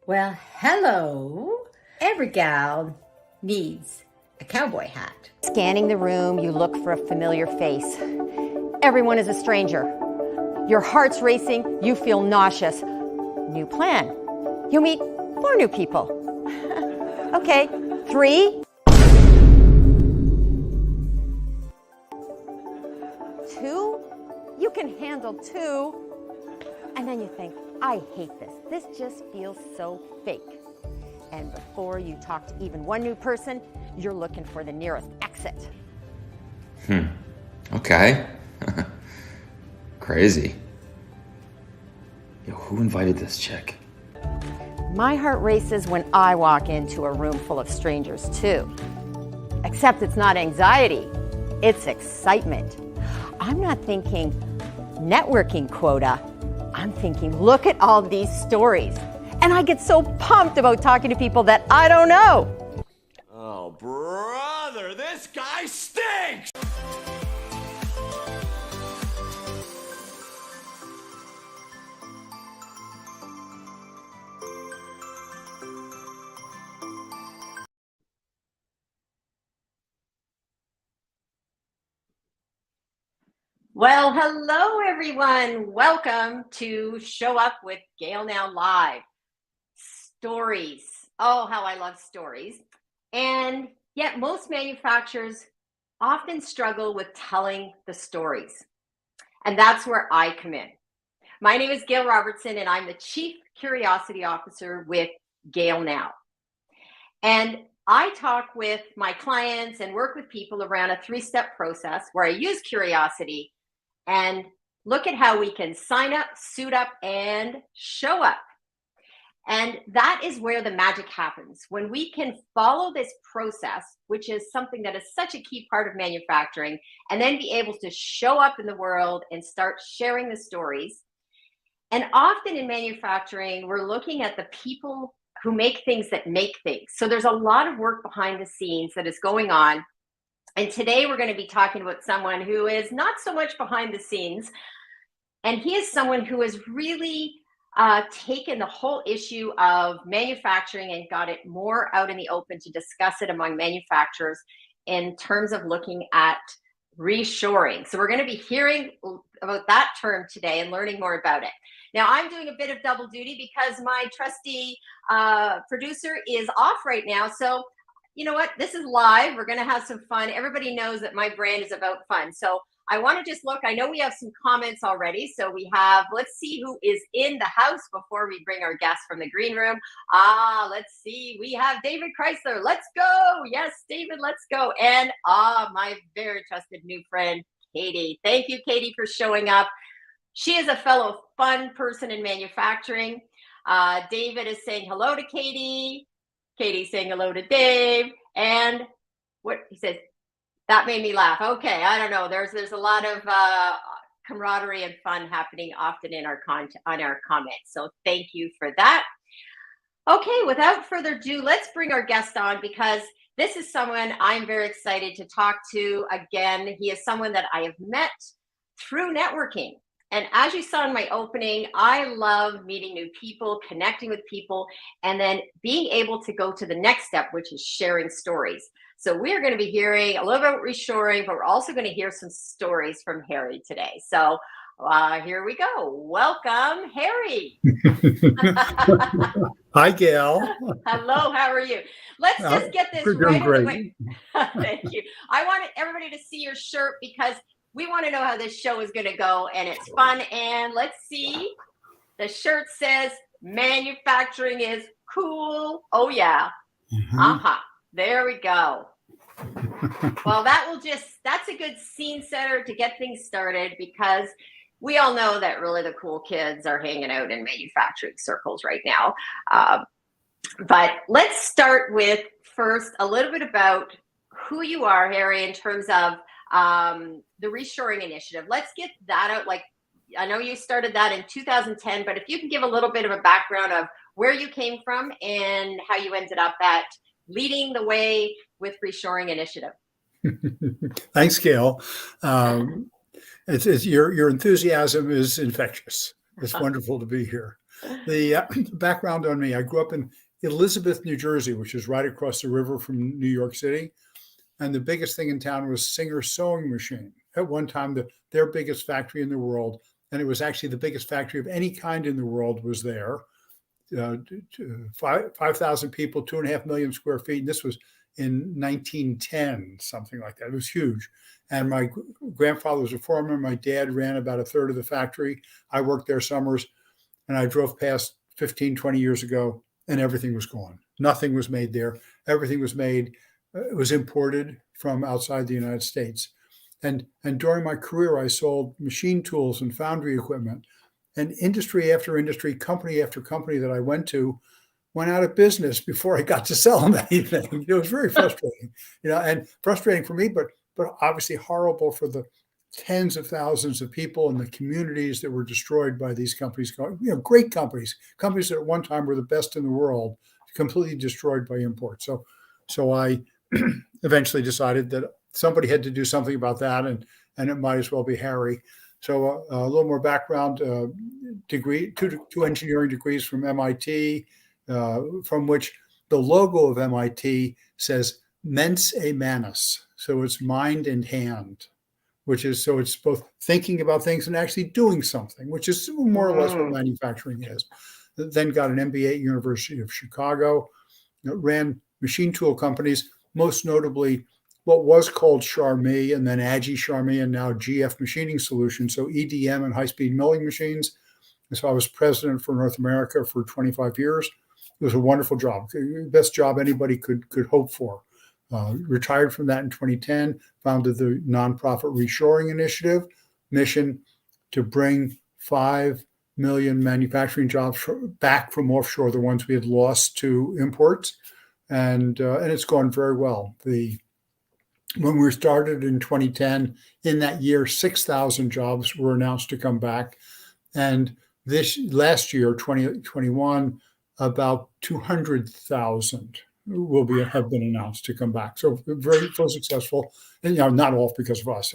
Well, hello. Every gal needs a cowboy hat. Scanning the room, you look for a familiar face. Everyone is a stranger. Your heart's racing, you feel nauseous. New plan. You meet 4 new people. Okay, 3. 2? You can handle 2. And then you think, I hate this. This just feels so fake. And before you talk to even 1 new person, you're looking for the nearest exit. Okay. Crazy. Yo, who invited this chick? My heart races when I walk into a room full of strangers too. Except it's not anxiety, it's excitement. I'm not thinking networking quota. I'm thinking, look at all these stories. And I get so pumped about talking to people that I don't know. Oh, brother, this guy stinks! Well, hello, everyone. Welcome to Show Up with GailNow Live. Stories. Oh, how I love stories. And yet most manufacturers often struggle with telling the stories. And that's where I come in. My name is Gail Robertson, and I'm the Chief Curiosity Officer with GailNow. And I talk with my clients and work with people around a 3-step process where I use curiosity and look at how we can sign up, suit up, and show up. And that is where the magic happens. When we can follow this process, which is something that is such a key part of manufacturing, and then be able to show up in the world and start sharing the stories. And often in manufacturing, we're looking at the people who make things that make things. So there's a lot of work behind the scenes that is going on. And today we're going to be talking about someone who is not so much behind the scenes. And he is someone who has really taken the whole issue of manufacturing and got it more out in the open to discuss it among manufacturers in terms of looking at reshoring. So we're going to be hearing about that term today and learning more about it. Now, I'm doing a bit of double duty because my trusty producer is off right now. So you know what? This is live. We're going to have some fun. Everybody knows that my brand is about fun. So I want to just look. I know we have some comments already. So we have, let's see who is in the house before we bring our guest from the green room. Let's see. We have David Chrysler. Let's go. Yes, David, let's go. And my very trusted new friend, Katie. Thank you, Katie, for showing up. She is a fellow fun person in manufacturing. David is saying hello to Katie. Katie's saying hello to Dave, and what he says, that made me laugh. Okay, I don't know. There's a lot of camaraderie and fun happening often in our on our comments. So thank you for that. Okay, without further ado, let's bring our guest on because this is someone I'm very excited to talk to. Again, he is someone that I have met through networking. And as you saw in my opening, I love meeting new people, connecting with people, and then being able to go to the next step, which is sharing stories. So we're going to be hearing a little bit about reshoring, but we're also going to hear some stories from Harry today. So here we go. Welcome, Harry. Hi, Gail. Hello, how are you? Let's just get this right away. Thank you. I wanted everybody to see your shirt because we want to know how this show is going to go, and it's fun. And let's see. The shirt says, manufacturing is cool. Oh, yeah. There we go. Well, that's a good scene setter to get things started because we all know that really the cool kids are hanging out in manufacturing circles right now. But let's start with first a little bit about who you are, Harry, in terms of the Reshoring Initiative. Let's get that out. Like, I know you started that in 2010, but if you can give a little bit of a background of where you came from and how you ended up at leading the way with Reshoring Initiative. Thanks, Gail. Your enthusiasm is infectious. It's wonderful to be here. The background on me, I grew up in Elizabeth, New Jersey, which is right across the river from New York City. And the biggest thing in town was Singer Sewing Machine. At one time, their biggest factory in the world, and it was actually the biggest factory of any kind in the world, was there. 5,000 people, 2.5 million square feet. And this was in 1910, something like that. It was huge. And my grandfather was a foreman. My dad ran about a third of the factory. I worked there summers, and I drove past 15, 20 years ago, and everything was gone. Nothing was made there. Everything was made, it was imported from outside the United States. And during my career, I sold machine tools and foundry equipment. And industry after industry, company after company that I went to went out of business before I got to sell them anything. It was very frustrating, and frustrating for me, but obviously horrible for the tens of thousands of people in the communities that were destroyed by these companies. Great companies that at one time were the best in the world, completely destroyed by imports. So I eventually decided that somebody had to do something about that, and it might as well be Harry. So a little more background: degree, two engineering degrees from MIT, from which the logo of MIT says "mens a manus," so it's mind and hand, so it's both thinking about things and actually doing something, which is more or less what manufacturing is. Then got an MBA at University of Chicago, ran machine tool companies, most notably what was called Charmy, and then Agi Charmy, and now GF Machining Solutions, so EDM and high-speed milling machines. And so I was president for North America for 25 years. It was a wonderful job, the best job anybody could hope for. Retired from that in 2010, founded the nonprofit Reshoring Initiative, mission to bring 5 million manufacturing jobs back from offshore, the ones we had lost to imports, and it's gone very well. When we started in 2010, in that year, 6,000 jobs were announced to come back. And this last year, 2021, about 200,000 have been announced to come back. So very successful. And not all because of us.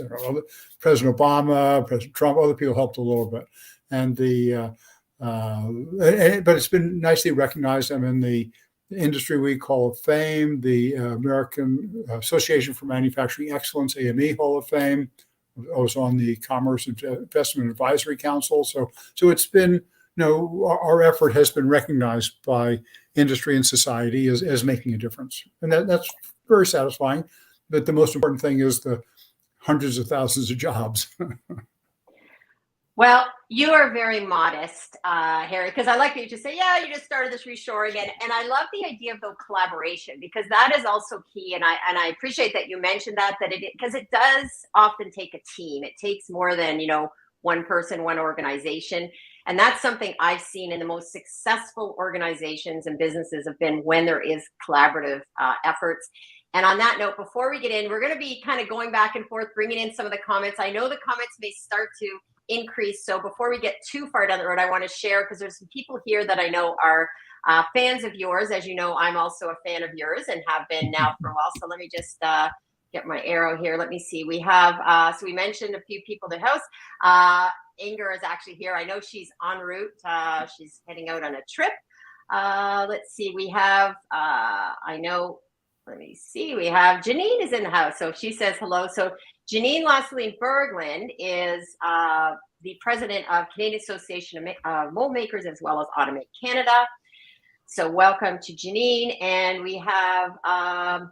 President Obama, President Trump, other people helped a little bit. And but it's been nicely recognized. I'm in the Industry Week Hall of Fame, the American Association for Manufacturing Excellence, AME Hall of Fame. I was on the Commerce and Investment Advisory Council. So it's been, our effort has been recognized by industry and society as making a difference. And that's very satisfying. But the most important thing is the hundreds of thousands of jobs. Well, you are very modest, Harry, because I like that you just say, yeah, you just started this reshoring. And I love the idea of the collaboration, because that is also key. And I appreciate that you mentioned that because it does often take a team. It takes more than, one person, one organization. And that's something I've seen in the most successful organizations and businesses have been when there is collaborative efforts. And on that note, before we get in, we're going to be kind of going back and forth, bringing in some of the comments. I know the comments may start to increase. So before we get too far down the road, I want to share, because there's some people here that I know are fans of yours. As you know, I'm also a fan of yours and have been now for a while. So let me just get my arrow here. Let me see. We have, so we mentioned a few people in the house. Inger is actually here. I know she's en route. She's heading out on a trip. Let's see. We have, let me see. We have Janine is in the house. So she says hello. So Janine Losseline Berglund is the president of Canadian Association of Mold Makers, as well as Automate Canada. So welcome to Janine. And we have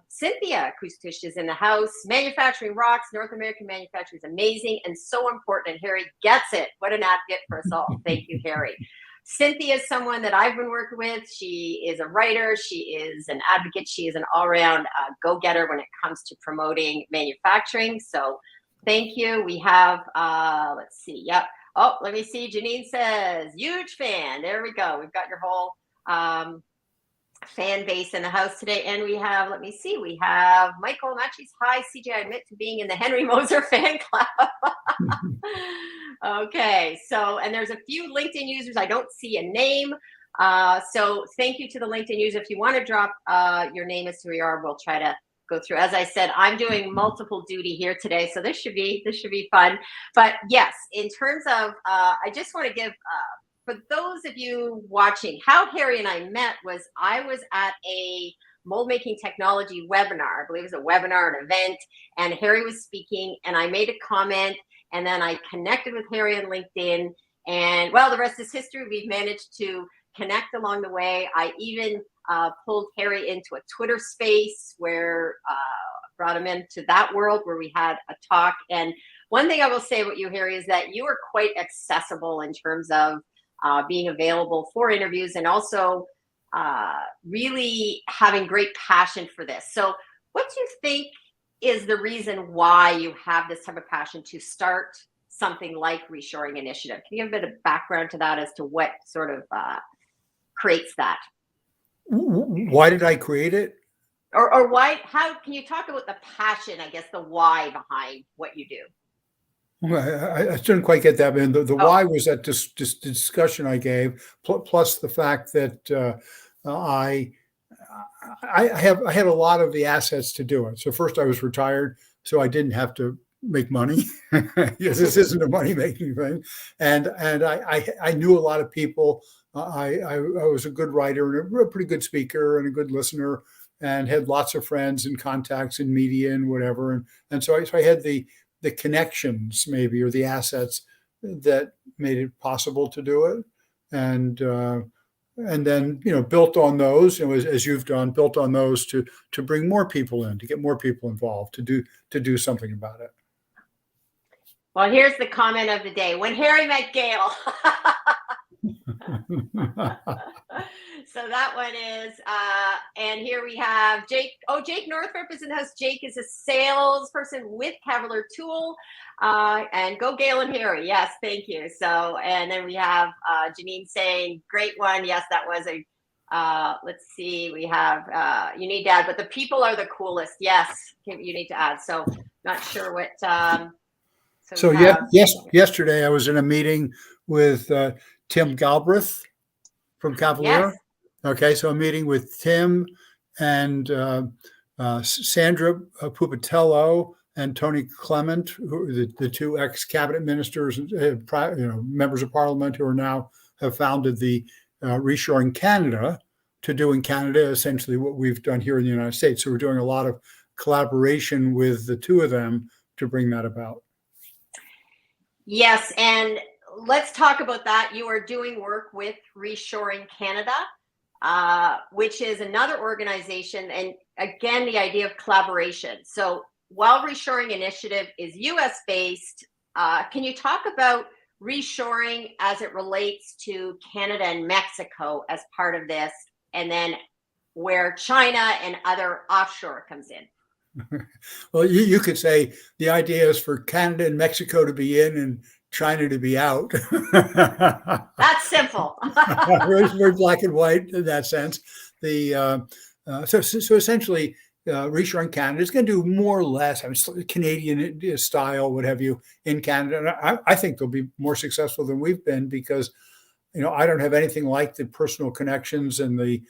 Cynthia Kustish is in the house. Manufacturing rocks. North American manufacturing is amazing and so important. And Harry gets it. What an advocate for us all. Thank you, Harry. Cynthia is someone that I've been working with. She is a writer. She is an advocate. She is an all-around go-getter when it comes to promoting manufacturing. So thank you. We have, let's see. Yep. Oh, let me see. Janine says, huge fan. There we go. We've got your whole fan base in the house today. And we have, let me see. We have Michael Matches. Hi, CJ. I admit to being in the Harry Moser fan club. Okay, so, and there's a few LinkedIn users. I don't see a name. So thank you to the LinkedIn user. If you want to drop your name as to who you are, we'll try to go through. As I said, I'm doing multiple duty here today, so this should be fun. But yes, in terms of, I just want to give for those of you watching, how Harry and I met was I was at a mold making technology webinar. I believe it was a webinar, an event, and Harry was speaking, and I made a comment, and then I connected with Harry on LinkedIn, and well, the rest is history. We've managed to connect along the way. I even pulled Harry into a Twitter space where brought him into that world where we had a talk. And one thing I will say about you, Harry, is that you are quite accessible in terms of being available for interviews, and also really having great passion for this. So what do you think is the reason why you have this type of passion to start something like Reshoring Initiative? Can you give a bit of background to that as to what sort of creates that? Why did I create it? Or why, how can you talk about the passion, I guess, the why behind what you do? Well, I didn't quite get that. And the why was that this discussion I gave, plus the fact that I had a lot of the assets to do it. So first I was retired, so I didn't have to make money because this isn't a money making thing. And I knew a lot of people. I was a good writer and a pretty good speaker and a good listener, and had lots of friends and contacts in media and whatever. And so I had the connections maybe, or the assets that made it possible to do it. And then, built on those, as you've done, built on those to bring more people in, to get more people involved, to do something about it. Well, here's the comment of the day. When Harry met Gail. So that one is, and here we have Jake. Oh, Jake Northrop is in the house. Jake is a salesperson with Cavalier Tool, and go Gail and Harry. Yes, thank you. So, and then we have Janine saying, great one. Yes, that was a, let's see, we have, you need to add, but the people are the coolest. Yes, you need to add. So not sure what, yesterday I was in a meeting with Tim Galbraith from Cavalier. Yes. Okay, so I'm meeting with Tim and Sandra Pupatello and Tony Clement, who are the two ex-cabinet ministers, members of parliament who are now have founded the Reshoring Canada, to do in Canada essentially what we've done here in the United States. So we're doing a lot of collaboration with the two of them to bring that about. Yes, and let's talk about that. You are doing work with Reshoring Canada, which is another organization. And again, the idea of collaboration. So while Reshoring Initiative is US based, can you talk about reshoring as it relates to Canada and Mexico as part of this, and then where China and other offshore comes in? Well, you could say the idea is for Canada and Mexico to be in and China to be out. That's simple. Very black and white in that sense. So essentially, Reshoring Canada is going to do more or less, Canadian style, what have you, in Canada. And I think they'll be more successful than we've been because, I don't have anything like the personal connections and the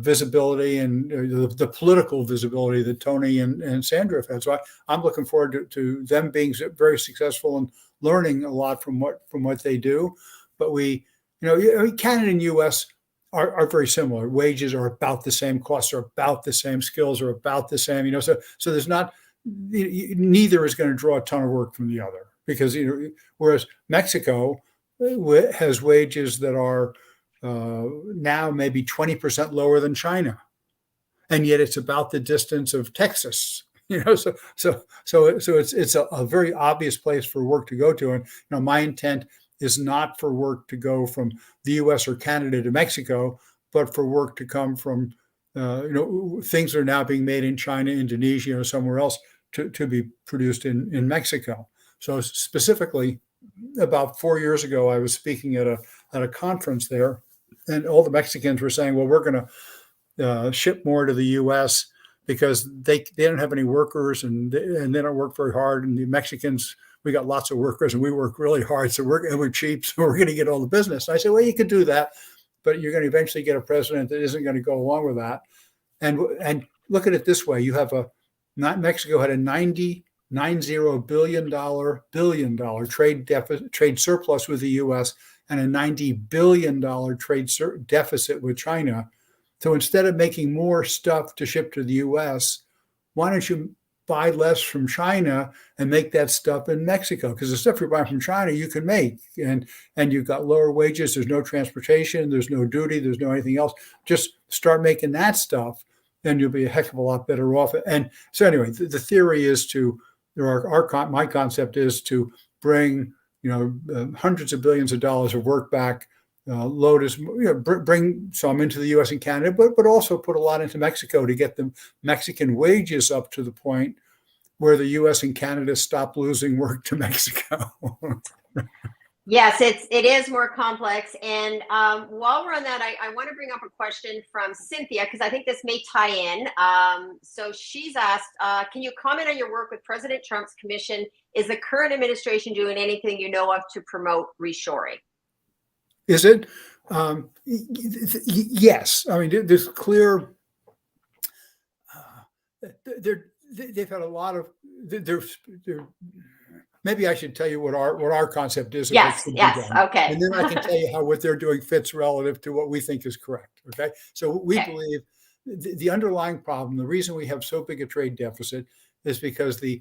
visibility and the political visibility that Tony and Sandra have had. So I'm looking forward to them being very successful and learning a lot from what they do. But Canada and US are very similar. Wages are about the same, costs are about the same, skills are about the same. So there's not, neither is going to draw a ton of work from the other, because whereas Mexico has wages that are now maybe 20% lower than China, and yet it's about the distance of Texas. So it's a very obvious place for work to go to. And my intent is not for work to go from the U.S. or Canada to Mexico, but for work to come from things that are now being made in China, Indonesia, or somewhere else to be produced in Mexico. So specifically, about 4 years ago, I was speaking at a conference there, and all the Mexicans were saying, well, we're going to ship more to the U.S. because they don't have any workers and they don't work very hard. And the Mexicans, we got lots of workers and we work really hard, so we're cheap, so we're going to get all the business. And I said, well, you could do that, but you're going to eventually get a president that isn't going to go along with that. And look at it this way: you have Mexico had a 90 $90 billion trade surplus with the U.S. and a $90 billion trade deficit with China. So instead of making more stuff to ship to the U.S., why don't you buy less from China and make that stuff in Mexico? Because the stuff you're buying from China, you can make, and you've got lower wages. There's no transportation. There's no duty. There's no anything else. Just start making that stuff, and you'll be a heck of a lot better off. And so anyway, the theory is to, my concept is to bring hundreds of billions of dollars of work back. Bring some into the U.S. and Canada, but also put a lot into Mexico to get the Mexican wages up to the point where the U.S. and Canada stop losing work to Mexico. Yes, it is more complex. And while we're on that, I want to bring up a question from Cynthia, because I think this may tie in. So she's asked, can you comment on your work with President Trump's commission? Is the current administration doing anything you know of to promote reshoring? Is it? Yes. I mean, there's clear. They've had a lot of. Maybe I should tell you what our concept is. Yes. Okay. And then I can tell you how what they're doing fits relative to what we think is correct. Okay. So we believe the underlying problem, the reason we have so big a trade deficit, is because the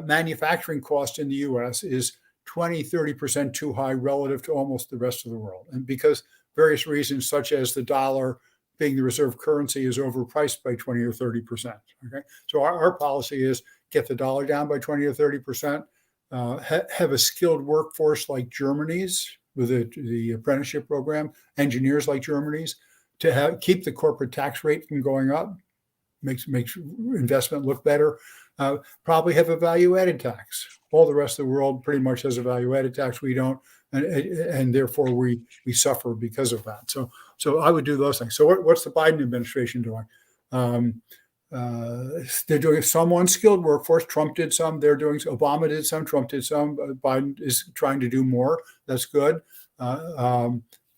manufacturing cost in the U.S. is 20-30% too high relative to almost the rest of the world. And because various reasons, such as the dollar being the reserve currency, is overpriced by 20 or 30%. Okay. So our policy is get the dollar down by 20 or 30%, have a skilled workforce like Germany's with the apprenticeship program, engineers like Germany's, to keep the corporate tax rate from going up, makes investment look better. Probably have a value-added tax. All the rest of the world pretty much has a value-added tax. We don't, and therefore we suffer because of that. So I would do those things. So what's the Biden administration doing? They're doing some on skilled workforce. Trump did some. They're doing. Obama did some. Trump did some. Biden is trying to do more. That's good.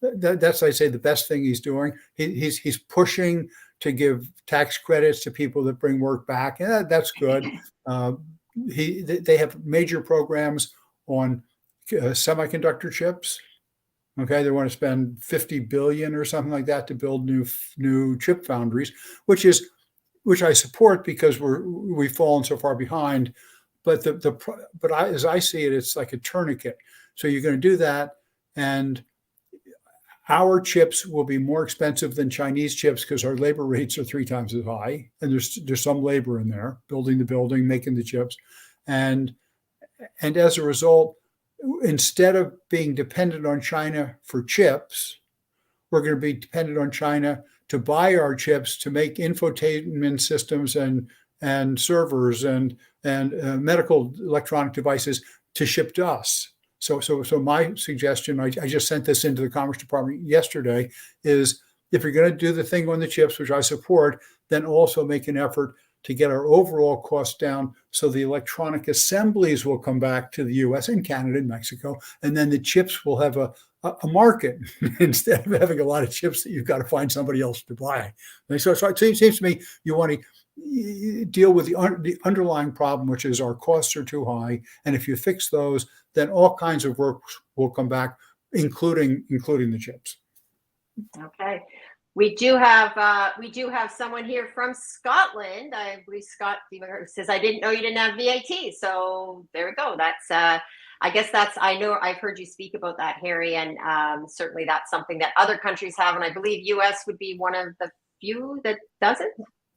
That's, I'd say, the best thing he's doing. He's pushing to give tax credits to people that bring work back. And that's good. They have major programs on semiconductor chips. Okay, they want to spend $50 billion or something like that to build new chip foundries, which I support because we've fallen so far behind. But as I see it, it's like a tourniquet. So you're going to do that, and our chips will be more expensive than Chinese chips because our labor rates are 3 times as high, and there's some labor in there, building the building, making the chips, and as a result, instead of being dependent on China for chips, we're going to be dependent on China to buy our chips to make infotainment systems and servers and medical electronic devices to ship to us. So my suggestion, I just sent this into the Commerce Department yesterday, is if you're going to do the thing on the chips, which I support, then also make an effort to get our overall costs down so the electronic assemblies will come back to the U.S. and Canada and Mexico, and then the chips will have a market instead of having a lot of chips that you've got to find somebody else to buy. So it seems to me you want to deal with the underlying problem, which is our costs are too high, and if you fix those, then all kinds of work will come back, including the chips. Okay, we do have someone here from Scotland. I believe Scott says, "I didn't know you didn't have VAT." So there we go. That's I know I've heard you speak about that, Harry, and certainly that's something that other countries have, and I believe U.S. would be one of the few that doesn't.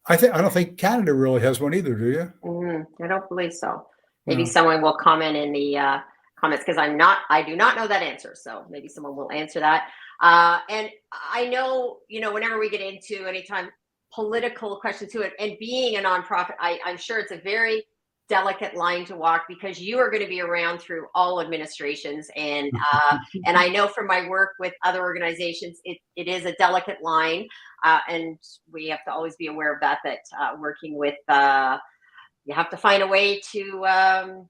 I don't think Canada really has one either, do you? I don't believe so. Maybe someone will comment in the comments, because I do not know that answer. So maybe someone will answer that. And I know, whenever we get into anytime political questions to it, and being a nonprofit, I'm sure it's a very delicate line to walk, because you are going to be around through all administrations, and and I know from my work with other organizations, it is a delicate line, and we have to always be aware of that working with you have to find a way to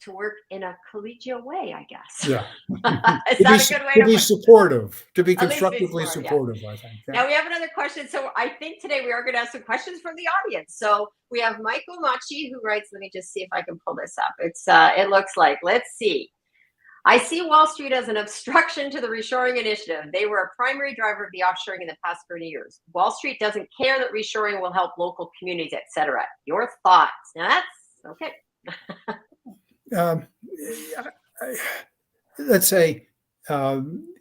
to work in a collegial way, I guess. Yeah. Is that a good way to be put it? supportive, to be At least be constructively smart, yeah. supportive, I think. Yeah. Now we have another question. So I think today we are going to have some questions from the audience. So we have Michael Machi who writes, let me just see if I can pull this up. It looks like, let's see. I see Wall Street as an obstruction to the Reshoring Initiative. They were a primary driver of the offshoring in the past 30 years. Wall Street doesn't care that reshoring will help local communities, etc. Your thoughts? Now that's okay. Let's say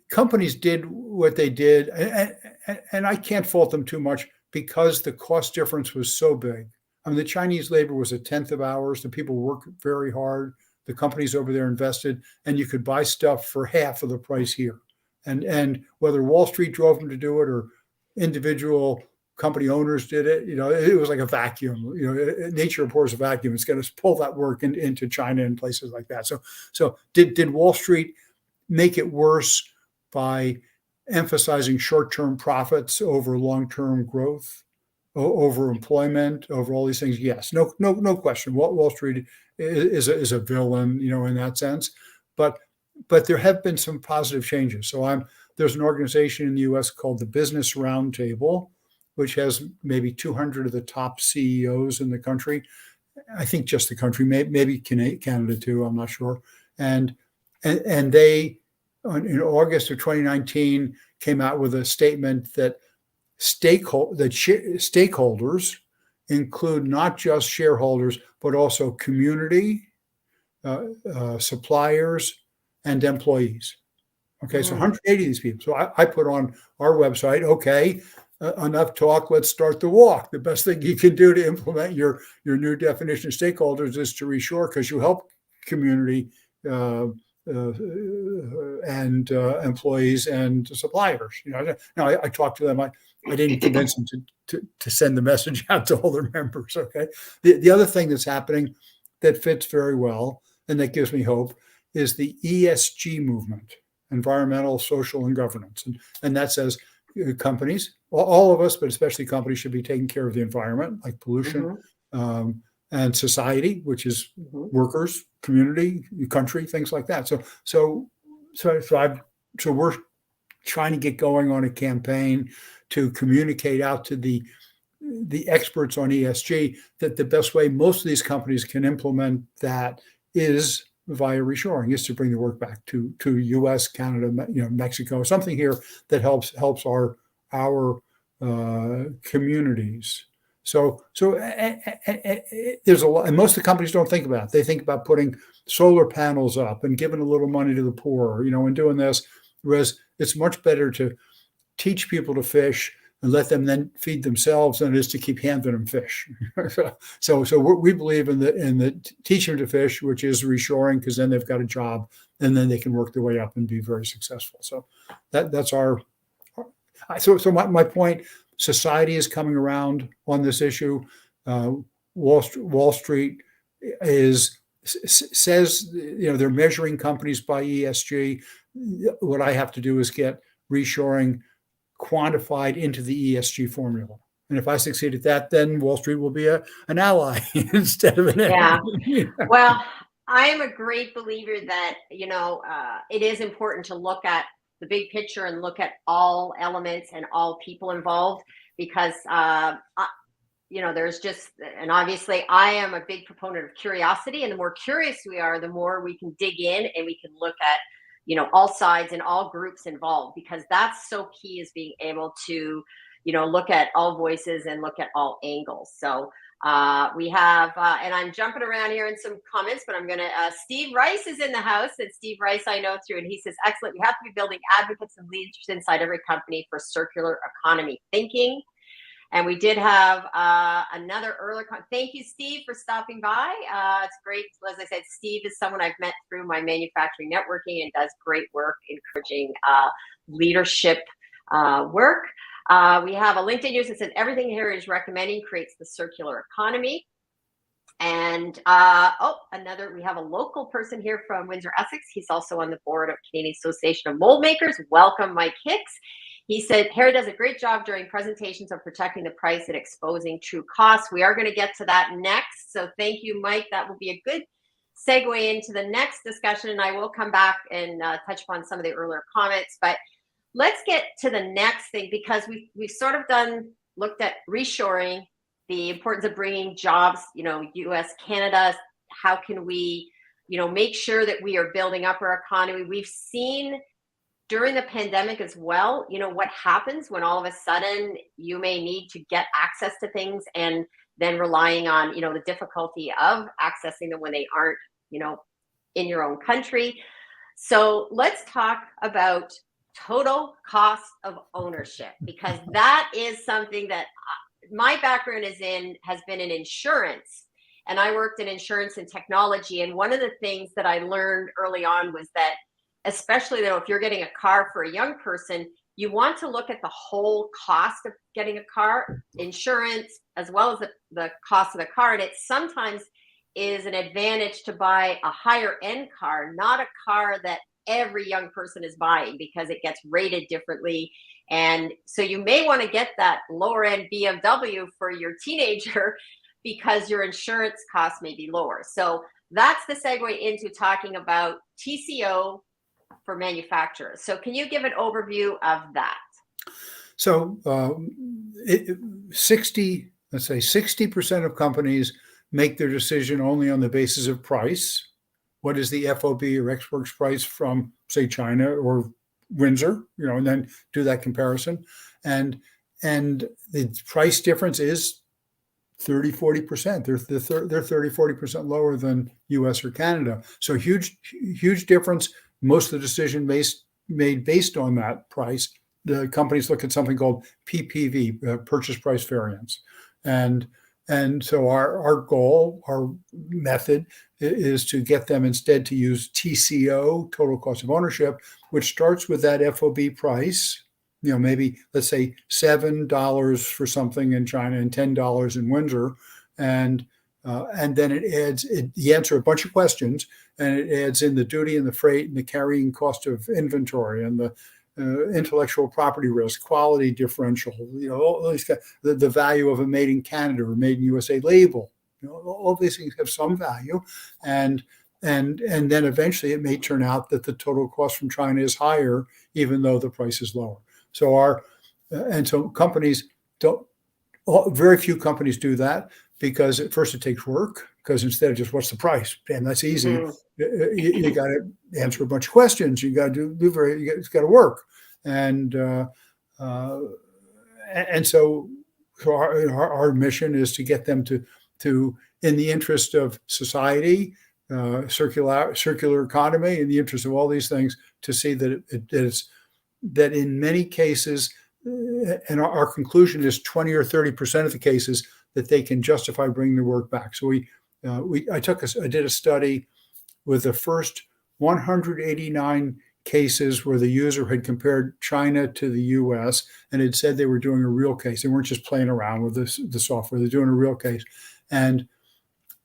companies did what they did, and I can't fault them too much because the cost difference was so big. I mean, the Chinese labor was a tenth of ours. The people worked very hard. The companies over there invested, and you could buy stuff for half of the price here. And whether Wall Street drove them to do it or individual company owners did it, it was like a vacuum. Nature abhors a vacuum. It's going to pull that work into China and places like that. So did Wall Street make it worse by emphasizing short-term profits over long-term growth, over employment, over all these things? Yes, no question. Wall Street is a villain, in that sense. But there have been some positive changes. So there's an organization in the U.S. called the Business Roundtable, which has maybe 200 of the top CEOs in the country. I think just the country, maybe Canada too. I'm not sure. And they, in August of 2019, came out with a statement that stakeholders include not just shareholders, but also community, suppliers, and employees. Okay, so 180 of these people. So I put on our website, okay, enough talk, let's start the walk. The best thing you can do to implement your new definition of stakeholders is to reshore, because you help community and employees and suppliers. Now I talked to them. I didn't convince them to send the message out to all their members. Okay. The other thing that's happening that fits very well and that gives me hope is the ESG movement, environmental, social, and governance, and that says companies, all of us, but especially companies, should be taking care of the environment, like pollution, and society, which is workers, community, country, things like that. So we're trying to get going on a campaign to communicate out to the experts on ESG that the best way most of these companies can implement that is via reshoring, is to bring the work back to U.S., Canada, Mexico, something here that helps our communities. So there's a lot, and most of the companies don't think about it. They think about putting solar panels up and giving a little money to the poor, and doing this. Whereas it's much better to teach people to fish and let them then feed themselves than it is to keep handing them fish. So we believe in the teaching them to fish, which is reshoring, because then they've got a job and then they can work their way up and be very successful. So that's our. So my point. Society is coming around on this issue. Wall Street says they're measuring companies by ESG. What I have to do is get reshoring quantified into the ESG formula. And if I succeed at that, then Wall Street will be an ally instead of an enemy. Yeah. Well, I am a great believer that it is important to look at the big picture and look at all elements and all people involved, because there's just, and obviously I am a big proponent of curiosity, and the more curious we are, the more we can dig in and we can look at all sides and all groups involved, because that's so key, is being able to look at all voices and look at all angles. So we have, and I'm jumping around here in some comments, but I'm going to, Steve Rice is in the house, and Steve Rice I know through, and he says, excellent. We have to be building advocates and leaders inside every company for circular economy thinking. And we did have another earlier, thank you, Steve, for stopping by. It's great. As I said, Steve is someone I've met through my manufacturing networking and does great work encouraging leadership work. We have a LinkedIn user that says everything Harry is recommending creates the circular economy. And we have a local person here from Windsor, Essex. He's also on the board of Canadian Association of Mold Makers. Welcome, Mike Hicks. He said, Harry does a great job during presentations of protecting the price and exposing true costs. We are going to get to that next. So thank you, Mike. That will be a good segue into the next discussion, and I will come back and touch upon some of the earlier comments. But let's get to the next thing, because we've sort of looked at reshoring, the importance of bringing jobs, U.S., Canada. How can we, make sure that we are building up our economy? We've seen during the pandemic as well, what happens when all of a sudden you may need to get access to things, and then relying on, the difficulty of accessing them when they aren't, in your own country. So let's talk about total cost of ownership, because that is something that my background has been in insurance, and I worked in insurance and technology. And one of the things that I learned early on was that, especially though, if you're getting a car for a young person, you want to look at the whole cost of getting a car, insurance, as well as the cost of the car. And it sometimes is an advantage to buy a higher end car, not a car that every young person is buying, because it gets rated differently. And so you may want to get that lower end BMW for your teenager because your insurance costs may be lower. So that's the segue into talking about TCO for manufacturers. So can you give an overview of that? So 60% of companies make their decision only on the basis of price. What is the FOB or exports price from, say, China or Windsor, and then do that comparison. And the price difference is 30-40%. They're 30-40% lower than US or Canada. So huge difference. Most of the decision made based on that price. The companies look at something called PPV, purchase price variance. And so our goal, our method, is to get them instead to use TCO, total cost of ownership, which starts with that FOB price. Maybe let's say $7 for something in China and $10 in Windsor, and then you answer a bunch of questions, and it adds in the duty and the freight and the carrying cost of inventory and the intellectual property risk, quality differential, all these the value of a made in Canada or made in USA label. All these things have some value, and then eventually it may turn out that the total cost from China is higher, even though the price is lower. So companies don't. Very few companies do that, because at first it takes work. Because instead of just what's the price, and that's easy, you got to answer a bunch of questions. You got to it's got to work, and so our mission is to get them to in the interest of society, circular economy, in the interest of all these things, to see that in many cases, and our conclusion is 20 or 30% of the cases, that they can justify bringing the work back. So I did a study with the first 189 cases where the user had compared China to the US and had said they were doing a real case. They weren't just playing around with the software. They're doing a real case. And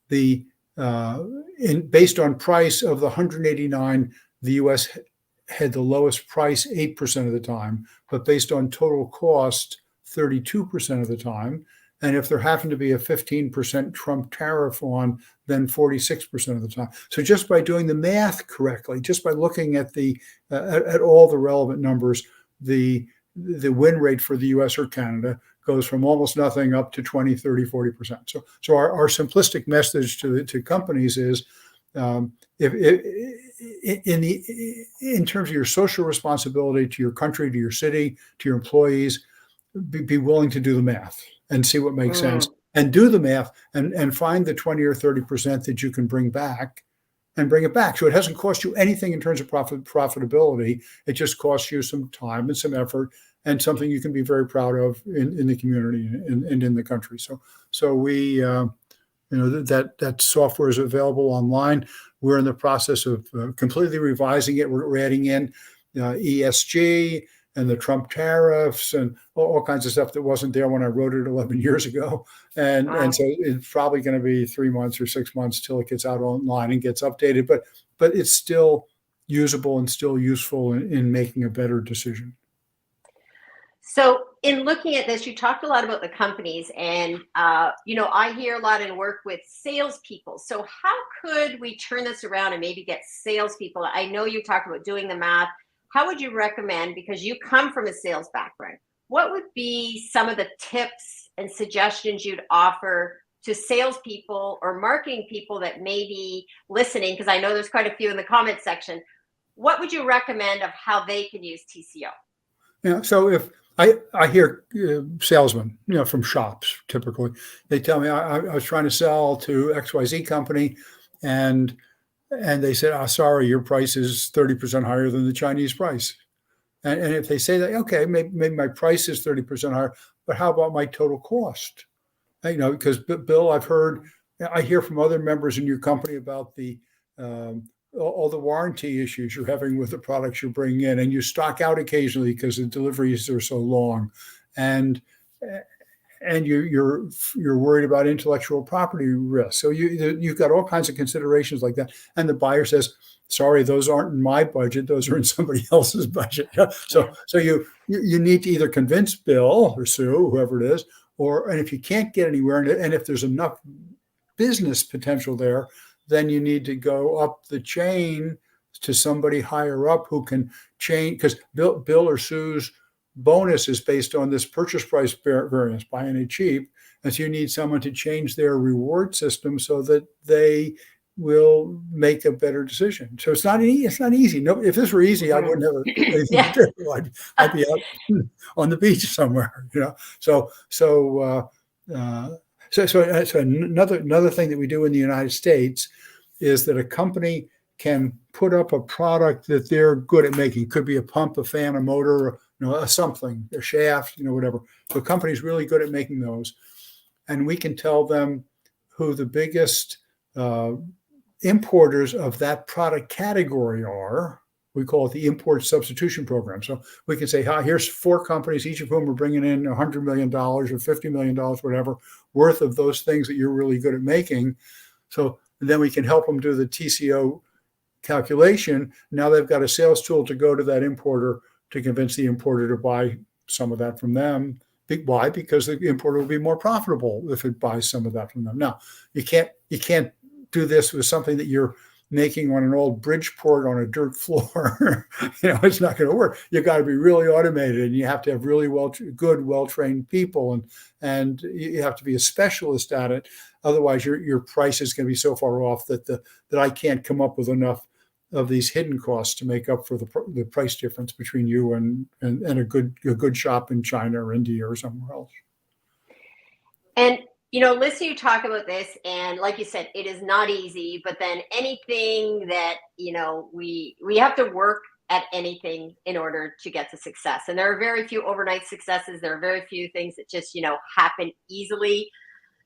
based on price of the 189, the US had the lowest price 8% of the time, but based on total cost, 32% of the time. And if there happened to be a 15% Trump tariff on, then 46% of the time. So just by doing the math correctly, just by looking at at all the relevant numbers, the win rate for the US or Canada goes from almost nothing up to 20, 30, 40%. So our simplistic message to companies is, in terms of your social responsibility to your country, to your city, to your employees, be willing to do the math and see what makes sense, and do the math and find the 20 or 30% that you can bring back, and bring it back. So it hasn't cost you anything in terms of profitability. It just costs you some time and some effort, and something you can be very proud of in the community and in the country. So we, that software is available online. We're in the process of completely revising it. We're adding in ESG and the Trump tariffs and all kinds of stuff that wasn't there when I wrote it 11 years ago. And so it's probably going to be 3 months or 6 months till it gets out online and gets updated. But it's still usable and still useful in making a better decision. So in looking at this, you talked a lot about the companies, and I hear a lot and work with salespeople. So how could we turn this around and maybe get salespeople? I know you talked about doing the math. How would you recommend, because you come from a sales background, what would be some of the tips and suggestions you'd offer to salespeople or marketing people that may be listening? Because I know there's quite a few in the comment section. What would you recommend of how they can use TCO? Yeah. So if I hear salesmen, from shops, typically, they tell me I was trying to sell to XYZ company, and they said, "Oh, sorry, your price is 30% higher than the Chinese price." And if they say that, okay, maybe my price is 30% higher, but how about my total cost? Because Bill, I hear from other members in your company about the all the warranty issues you're having with the products you're bringing in, and you stock out occasionally because the deliveries are so long, and you're worried about intellectual property risk. So you've got all kinds of considerations like that, and the buyer says, "Sorry, those aren't in my budget; those are in somebody else's budget." So you need to either convince Bill or Sue, whoever it is, and if you can't get anywhere, and if there's enough business potential there, then you need to go up the chain to somebody higher up who can change, because Bill or Sue's bonus is based on this purchase price variance, buying it cheap. And so you need someone to change their reward system so that they will make a better decision. So it's not easy. No, if this were easy, I wouldn't have anything to do. I'd be out on the beach somewhere, So another thing that we do in the United States is that a company can put up a product that they're good at making. Could be a pump, a fan, a motor, a something, a shaft, whatever. So a company's really good at making those, and we can tell them who the biggest importers of that product category are. We call it the import substitution program. So we can say, here's 4 companies, each of whom are bringing in $100 million or $50 million, whatever, worth of those things that you're really good at making. So then we can help them do the TCO calculation. Now they've got a sales tool to go to that importer to convince the importer to buy some of that from them. Why? Because the importer will be more profitable if it buys some of that from them. Now, you can't do this with something that you're making on an old Bridgeport on a dirt floor. It's not going to work. You've got to be really automated, and you have to have really well-trained people, and you have to be a specialist at it. Otherwise, your price is going to be so far off that I can't come up with enough of these hidden costs to make up for the price difference between you and a good shop in China or India or somewhere else. And listen, you talk about this, and like you said, it is not easy, but then anything that, we have to work at anything in order to get to success. And there are very few overnight successes. There are very few things that just, happen easily.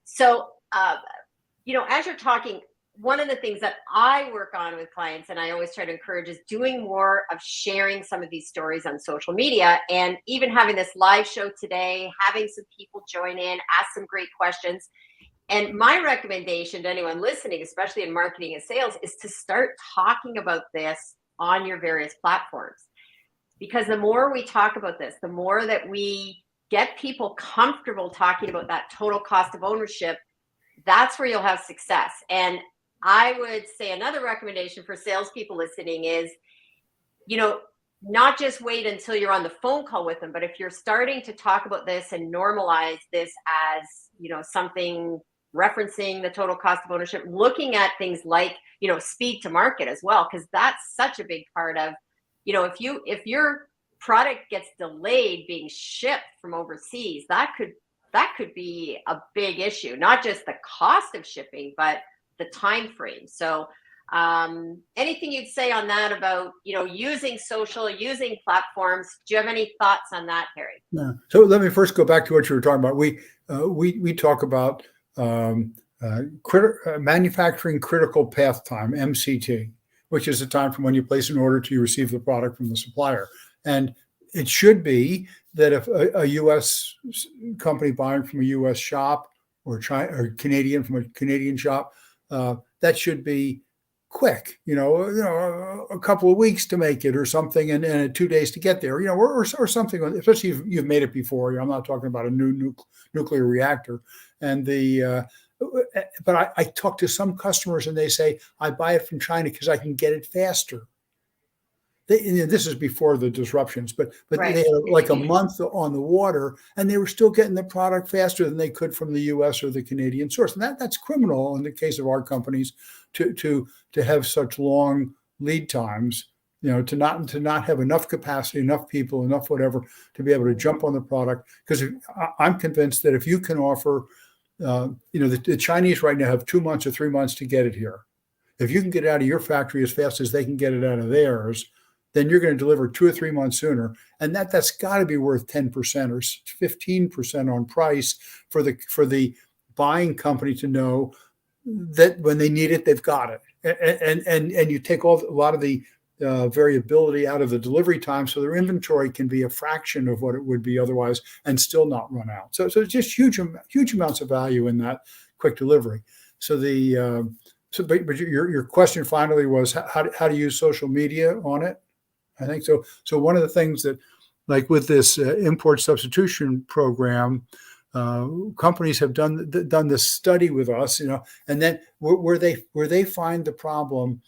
So, as you're talking, one of the things that I work on with clients, and I always try to encourage, is doing more of sharing some of these stories on social media, and even having this live show today, having some people join in, ask some great questions. And my recommendation to anyone listening, especially in marketing and sales, is to start talking about this on your various platforms. Because the more we talk about this, the more that we get people comfortable talking about that total cost of ownership, that's where you'll have success. And I would say another recommendation for salespeople listening is, not just wait until you're on the phone call with them, but if you're starting to talk about this and normalize this as, something referencing the total cost of ownership, looking at things like, speed to market as well, because that's such a big part of, if your product gets delayed being shipped from overseas, that could be a big issue, not just the cost of shipping, but the time frame. So anything you'd say on that about, using social, using platforms? Do you have any thoughts on that, Harry? Yeah. So let me first go back to what you were talking about. We talk about manufacturing critical path time, MCT, which is the time from when you place an order to you receive the product from the supplier. And it should be that if a U.S. company buying from a U.S. shop or Canadian from a Canadian shop, that should be quick, a couple of weeks to make it or something, and 2 days to get there, or something, especially if you've made it before. I'm not talking about a new nuclear reactor. And but I talk to some customers and they say, I buy it from China because I can get it faster. This is before the disruptions, but Right. they had like a month on the water, and they were still getting the product faster than they could from the U.S. or the Canadian source. And that's criminal in the case of our companies to have such long lead times. To not have enough capacity, enough people, enough whatever to be able to jump on the product. Because I'm convinced that if you can offer, the Chinese right now have 2 months or 3 months to get it here. If you can get it out of your factory as fast as they can get it out of theirs, then you're going to deliver 2 or 3 months sooner. And that's got to be worth 10% or 15% on price for the buying company to know that when they need it, they've got it. And you take a lot of the variability out of the delivery time, so their inventory can be a fraction of what it would be otherwise and still not run out. So it's just huge amounts of value in that quick delivery. So but your question finally was how to use social media on it. I think so. So one of the things that, like with this import substitution program, companies have done this study with us, and then where they find the problem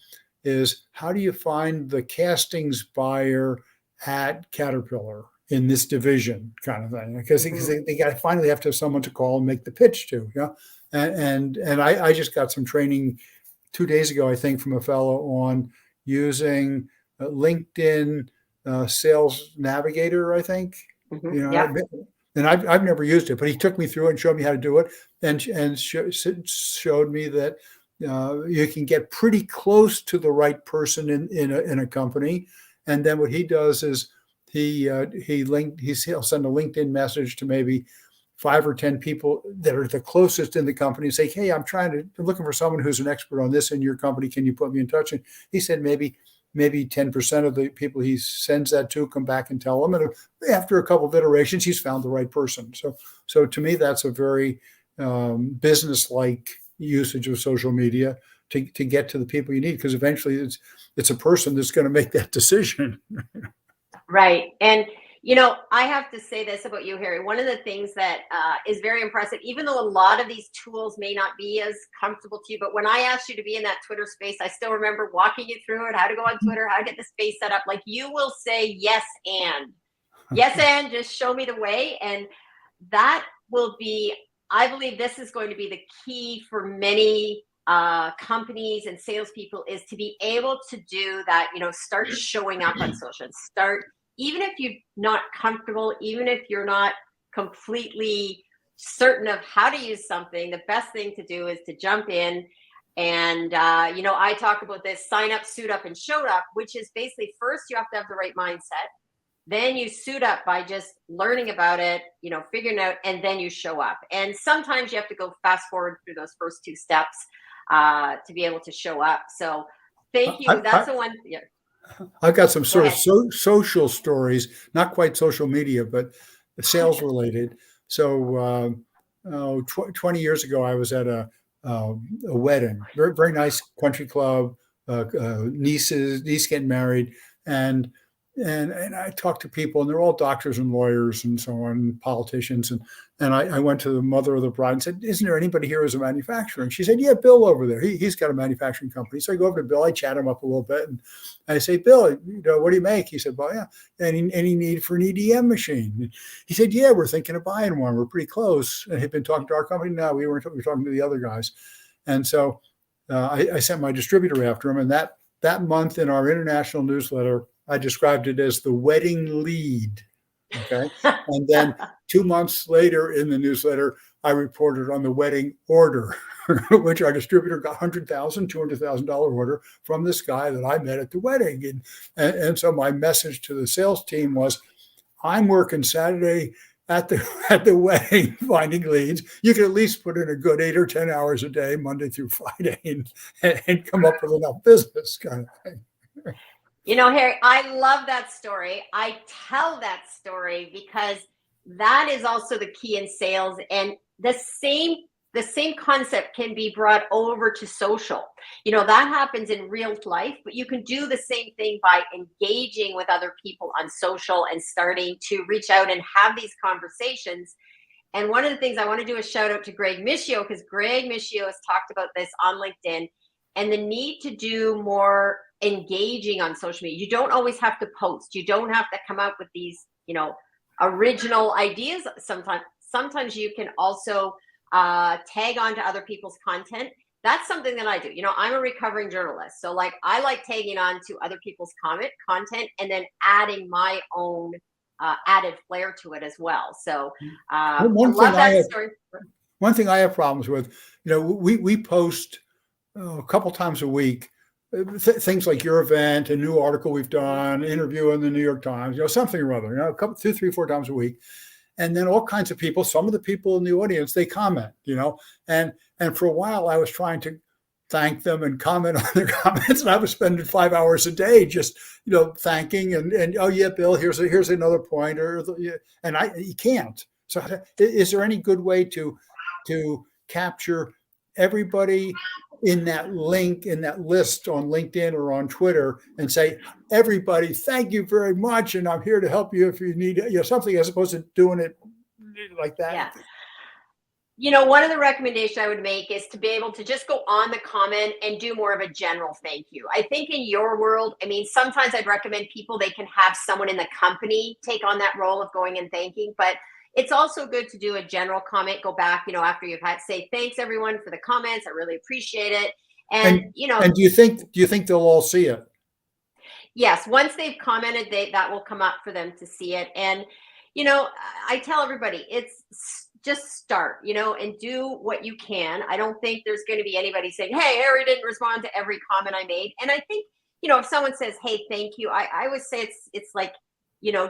is, how do you find the castings buyer at Caterpillar in this division, kind of thing? Because they finally have to have someone to call and make the pitch to, and I just got some training 2 days ago, I think, from a fellow on using LinkedIn Sales Navigator, I think. Yeah. And I've never used it, but he took me through it and showed me how to do it, and showed me that you can get pretty close to the right person in a company. And then what he does is he'll send a LinkedIn message to maybe 5 or 10 people that are the closest in the company and say, hey, I'm looking for someone who's an expert on this in your company. Can you put me in touch? And he said maybe 10% of the people he sends that to come back and tell him. And after a couple of iterations, he's found the right person. So to me, that's a very business-like usage of social media to get to the people you need, because eventually it's a person that's going to make that decision. Right. And, I have to say this about you, Harry. One of the things that is very impressive, even though a lot of these tools may not be as comfortable to you, but when I asked you to be in that Twitter space, I still remember walking you through it, how to go on Twitter, how to get the space set up. Like, you will say yes and just show me the way. And that will be, I believe this is going to be the key for many companies and salespeople, is to be able to do that, start showing up on social, even if you're not comfortable, even if you're not completely certain of how to use something, the best thing to do is to jump in. And, I talk about this: sign up, suit up, and show up, which is basically, first you have to have the right mindset. Then you suit up by just learning about it, figuring out, and then you show up. And sometimes you have to go fast forward through those first 2 steps to be able to show up. So thank you. That's the one. Yeah. I've got some sort of social stories, not quite social media, but sales related. So 20 years ago, I was at a wedding, very, very nice country club, niece getting married. And I talked to people, and they're all doctors and lawyers and so on, politicians. And I went to the mother of the bride and said, isn't there anybody here who's a manufacturer? And she said, yeah, Bill over there. He's got a manufacturing company. So I go over to Bill, I chat him up a little bit. And I say, Bill, what do you make? He said, well, yeah, any need for an EDM machine? He said, yeah, we're thinking of buying one. We're pretty close. And he'd been talking to our company. No, we were talking to the other guys. And so I sent my distributor after him. And that month in our international newsletter, I described it as the wedding lead. Okay. And then 2 months later in the newsletter, I reported on the wedding order, which our distributor got $200,000 order from this guy that I met at the wedding. And so my message to the sales team was, I'm working Saturday at the wedding finding leads. You can at least put in a good 8 or 10 hours a day, Monday through Friday, and come up with enough business, kind of thing. Harry, I love that story. I tell that story because that is also the key in sales. And the same the same concept can be brought over to social. That happens in real life, but you can do the same thing by engaging with other people on social and starting to reach out and have these conversations. And one of the things I want to do is shout out to Greg Michio, because Greg Michio has talked about this on LinkedIn and the need to do more engaging on social media. You don't always have to post. You don't have to come up with these, original ideas. Sometimes you can also tag on to other people's content. That's something that I do. I'm a recovering journalist. So I like tagging on to other people's content and then adding my own added flair to it as well. So one thing I have problems with, we post a couple times a week, things like your event, a new article we've done, interview in the New York Times, something or other, a couple, 2, 3, 4 times a week. And then all kinds of people, some of the people in the audience, they comment, and for a while I was trying to thank them and comment on their comments, and I was spending 5 hours a day just, thanking and oh yeah, Bill, here's another point, and you can't. So is there any good way to capture everybody in that link, in that list on LinkedIn or on Twitter, and say, everybody, thank you very much, and I'm here to help you if you need something, as opposed to doing it like that? Yeah. One of the recommendations I would make is to be able to just go on the comment and do more of a general thank you. I think in your world, sometimes I'd recommend people, they can have someone in the company take on that role of going and thanking, but it's also good to do a general comment, go back, after you've had, say, thanks everyone for the comments. I really appreciate it. And do you think they'll all see it? Yes. Once they've commented, that will come up for them to see it. And, I tell everybody, it's just start, and do what you can. I don't think there's going to be anybody saying, hey, Harry didn't respond to every comment I made. And I think, if someone says, hey, thank you, I would say it's like,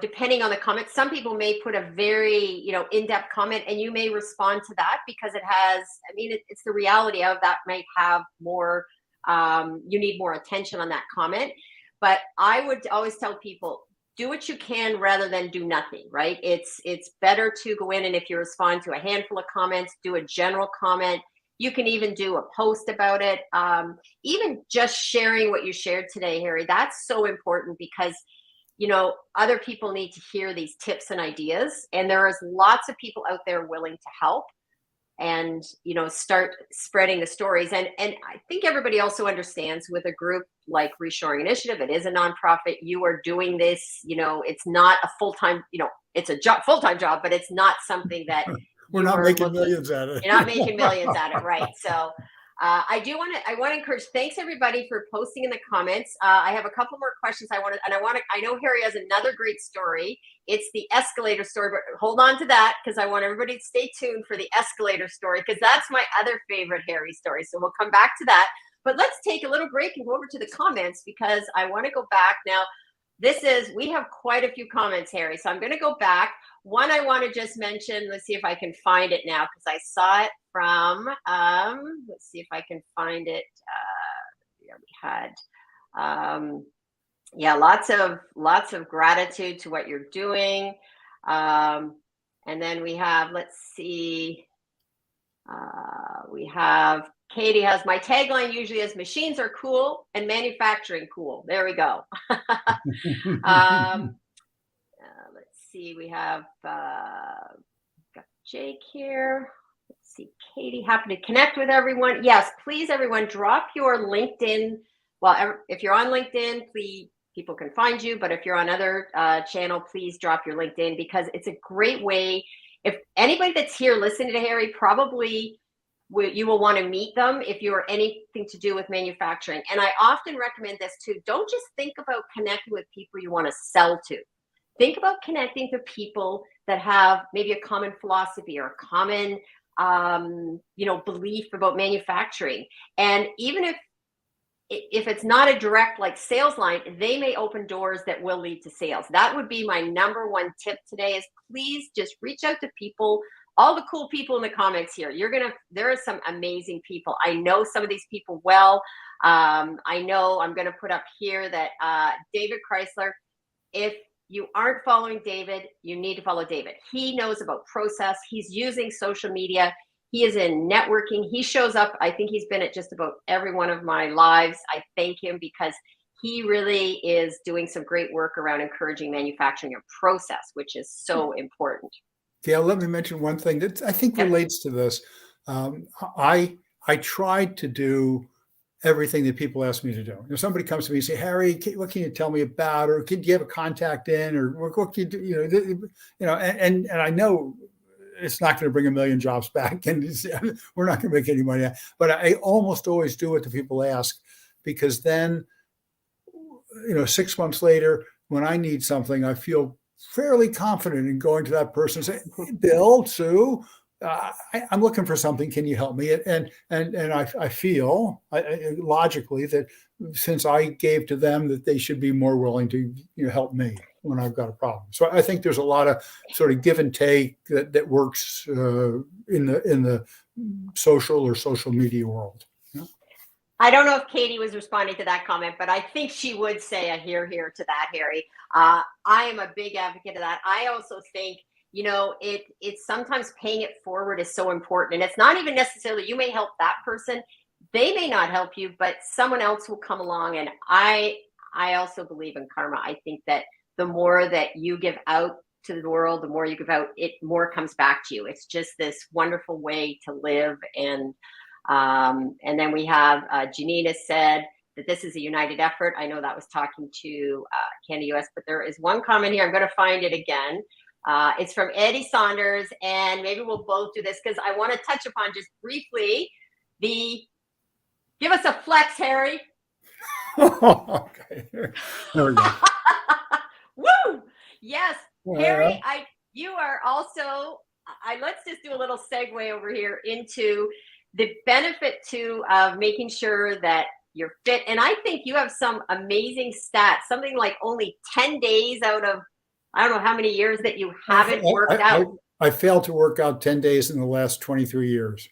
depending on the comment, some people may put a very, in-depth comment, and you may respond to that because it has, it's the reality of that might have more, you need more attention on that comment. But I would always tell people, do what you can rather than do nothing, right? It's better to go in, and if you respond to a handful of comments, do a general comment. You can even do a post about it. Even just sharing what you shared today, Harry, that's so important because other people need to hear these tips and ideas, and there is lots of people out there willing to help and, start spreading the stories. And I think everybody also understands with a group like Reshoring Initiative, it is a nonprofit. You are doing this, it's not a full-time, it's a job, full-time job, but it's not something that we're not making millions at it. You're not making millions at it. Right. So I want to encourage, thanks everybody for posting in the comments. I have a couple more questions I know Harry has another great story. It's the escalator story, but hold on to that because I want everybody to stay tuned for the escalator story, because that's my other favorite Harry story. So we'll come back to that, but let's take a little break and go over to the comments because I want to go back now. We have quite a few comments, Harry. So I'm going to go back. One I want to just mention, let's see if I can find it now because I saw it from, let's see if I can find it. Lots of gratitude to what you're doing. And then we have, let's see, we have, Katie has, my tagline usually is machines are cool and manufacturing cool. There we go. Let's see, we have got Jake here. Let's see, Katie, happy to connect with everyone. Yes, please, everyone, drop your LinkedIn. Well, if you're on LinkedIn, please, people can find you. But if you're on other channel, please drop your LinkedIn because it's a great way. If anybody that's here listening to Harry, probably you will want to meet them if you are anything to do with manufacturing. And I often recommend this too. Don't just think about connecting with people you want to sell to. Think about connecting to people that have maybe a common philosophy or a common, belief about manufacturing. And even if it's not a direct sales line, they may open doors that will lead to sales. That would be my number one tip today is please just reach out to people, all the cool people in the comments here. There are some amazing people. I know some of these people well. I know I'm going to put up here that David Chrysler, if you aren't following David, you need to follow David. He knows about process. He's using social media. He is in networking. He shows up. I think he's been at just about every one of my lives. I thank him because he really is doing some great work around encouraging manufacturing and process, which is so important. Gail, let me mention one thing that I think relates to this. I tried to do everything that people ask me to do. If somebody comes to me and say, Harry, what can you tell me about, or do you have a contact in, or what can you do? And I know it's not going to bring a million jobs back, and we're not going to make any money. But I almost always do what the people ask, because then, 6 months later, when I need something, I feel fairly confident in going to that person and saying, hey, Bill, Sue, I'm looking for something. Can you help me? And I feel logically that since I gave to them, that they should be more willing to help me when I've got a problem. So I think there's a lot of sort of give and take that works in the social media world. I don't know if Katie was responding to that comment, but I think she would say a hear to that, Harry. I am a big advocate of that. I also think, it's sometimes paying it forward is so important. And it's not even necessarily you may help that person. They may not help you, but someone else will come along. And I also believe in karma. I think that the more that you give out to the world, the more you give out, it more comes back to you. It's just this wonderful way to live. And then we have Janina said that this is a united effort. I know that was talking to Canada US, but there is one comment here. I'm going to find it again. It's from Eddie Saunders, and maybe we'll both do this because I want to touch upon just briefly give us a flex, Harry. Okay. There we go. Woo! Yes, Harry, you are also, let's just do a little segue over here into the benefit too of making sure that you're fit. And I think you have some amazing stats, something like only 10 days out of, I don't know how many years that you haven't worked out. I failed to work out 10 days in the last 23 years.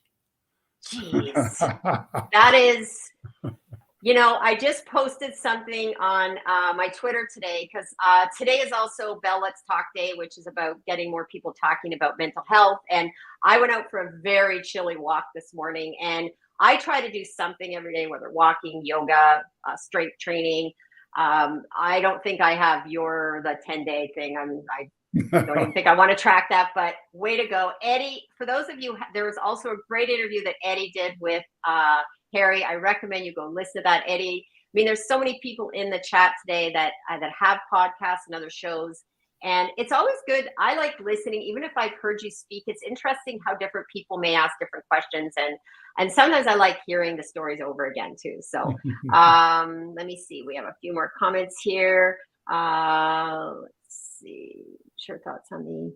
Jeez. That is, I just posted something on my Twitter today because today is also Bell Let's Talk Day, which is about getting more people talking about mental health. And I went out for a very chilly walk this morning, and I try to do something every day, whether walking, yoga, strength training. I don't think I have the 10-day thing. I don't even think I want to track that, but way to go. Eddie, for those of you, there was also a great interview that Eddie did with Harry. I recommend you go listen to that, Eddie. I mean, there's so many people in the chat today that have podcasts and other shows, and it's always good. I like listening, even if I've heard you speak. It's interesting how different people may ask different questions, and sometimes I like hearing the stories over again too. So let me see. We have a few more comments here. Let's see. Share thoughts on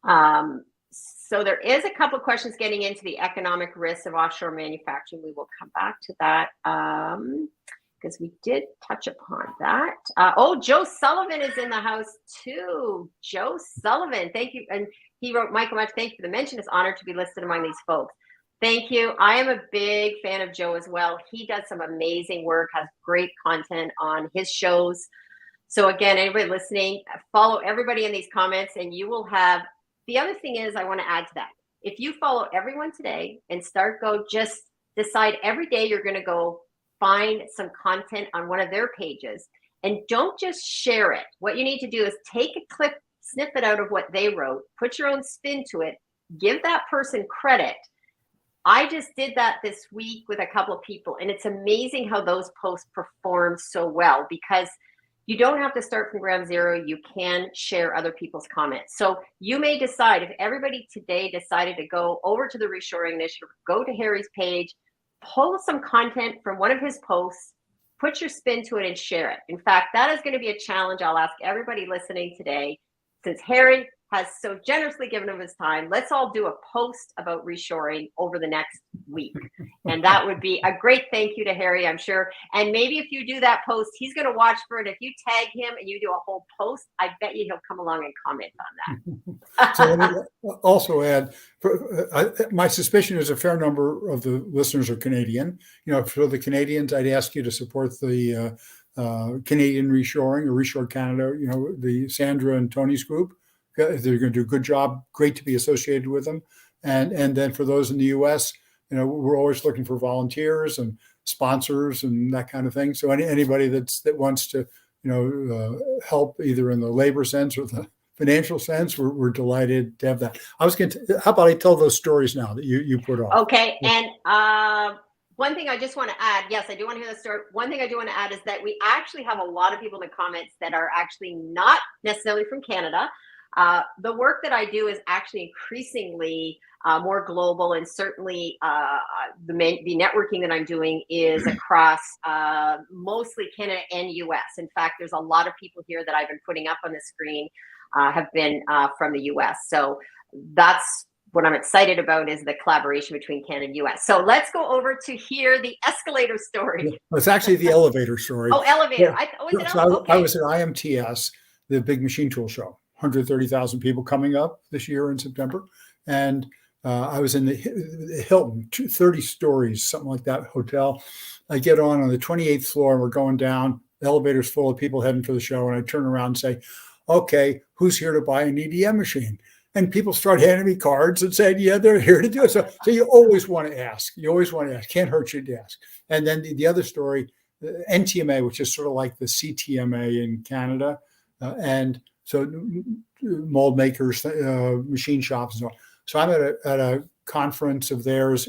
the. So there is a couple of questions getting into the economic risks of offshore manufacturing. We will come back to that because we did touch upon that. Joe Sullivan is in the house too. Joe Sullivan, thank you. And he wrote, Michael, much thank you for the mention. It's an honor to be listed among these folks. Thank you. I am a big fan of Joe as well. He does some amazing work, has great content on his shows. So again, anybody listening, follow everybody in these comments and you will have. The other thing is I want to add to that. If you follow everyone today and just decide every day you're going to go find some content on one of their pages and don't just share it. What you need to do is take a snippet out of what they wrote, put your own spin to it, give that person credit. I just did that this week with a couple of people, and it's amazing how those posts perform so well because you don't have to start from ground zero. You can share other people's comments. So you may decide, if everybody today decided to go over to the Reshoring Initiative, go to Harry's page, pull some content from one of his posts, put your spin to it and share it. In fact, that is going to be a challenge I'll ask everybody listening today. Since Harry has so generously given him his time, let's all do a post about reshoring over the next week. And that would be a great thank you to Harry, I'm sure. And maybe if you do that post, he's going to watch for it. If you tag him and you do a whole post, I bet you he'll come along and comment on that. So let me also add, my suspicion is a fair number of the listeners are Canadian. For the Canadians, I'd ask you to support the Canadian Reshoring or Reshore Canada, the Sandra and Tony's group. They're going to do a good job. Great to be associated with them. And then for those in the U.S., we're always looking for volunteers and sponsors and that kind of thing. So anybody that wants to, help either in the labor sense or the financial sense, we're delighted to have that. How about I tell those stories now that you put off? Okay. And one thing I just want to add, yes, I do want to hear the story. One thing I do want to add is that we actually have a lot of people in the comments that are actually not necessarily from Canada. The work that I do is actually increasingly more global, and certainly the networking that I'm doing is across mostly Canada and US. In fact, there's a lot of people here that I've been putting up on the screen have been from the US. So that's what I'm excited about, is the collaboration between Canada and US. So let's go over to hear the escalator story. It's actually the elevator story. Oh, elevator. I was at IMTS, the big machine tool show, 130,000 people coming up this year in September. And I was in the Hilton, 30 stories, something like that, hotel. I get on the 28th floor, and we're going down. The elevator's full of people heading for the show. And I turn around and say, okay, who's here to buy an EDM machine? And people start handing me cards and saying, yeah, they're here to do it. So you always want to ask. Can't hurt you to ask. And then the other story, NTMA, which is sort of like the CTMA in Canada. And so mold makers, machine shops and so on. So I'm at a conference of theirs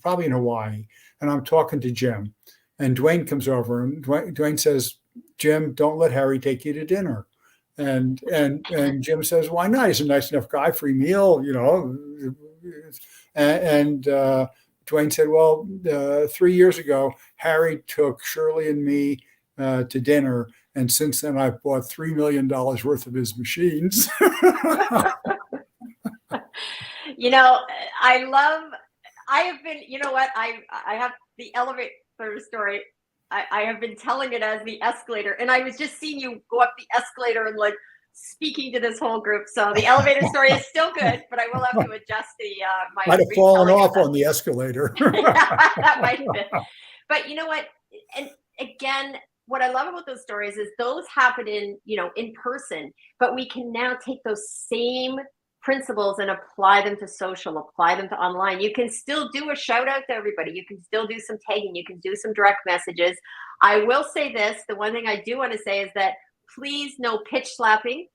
probably in Hawaii. And I'm talking to Jim. And Dwayne comes over, and Dwayne says, Jim, don't let Harry take you to dinner. And Jim says, why not? He's a nice enough guy, free meal, And Dwayne said, well, 3 years ago, Harry took Shirley and me to dinner. And since then, I've bought $3 million worth of his machines. I have been, I have the elevator story. I have been telling it as the escalator, and I was just seeing you go up the escalator and speaking to this whole group. So the elevator story is still good, but I will have to adjust my. I'd have fallen off on the escalator. That might have been. But you know what? And again, what I love about those stories is those happen in person, but we can now take those same principles and apply them to social, apply them to online. You can still do a shout out to everybody. You can still do some tagging. You can do some direct messages. I will say this. The one thing I do want to say is that please no pitch slapping.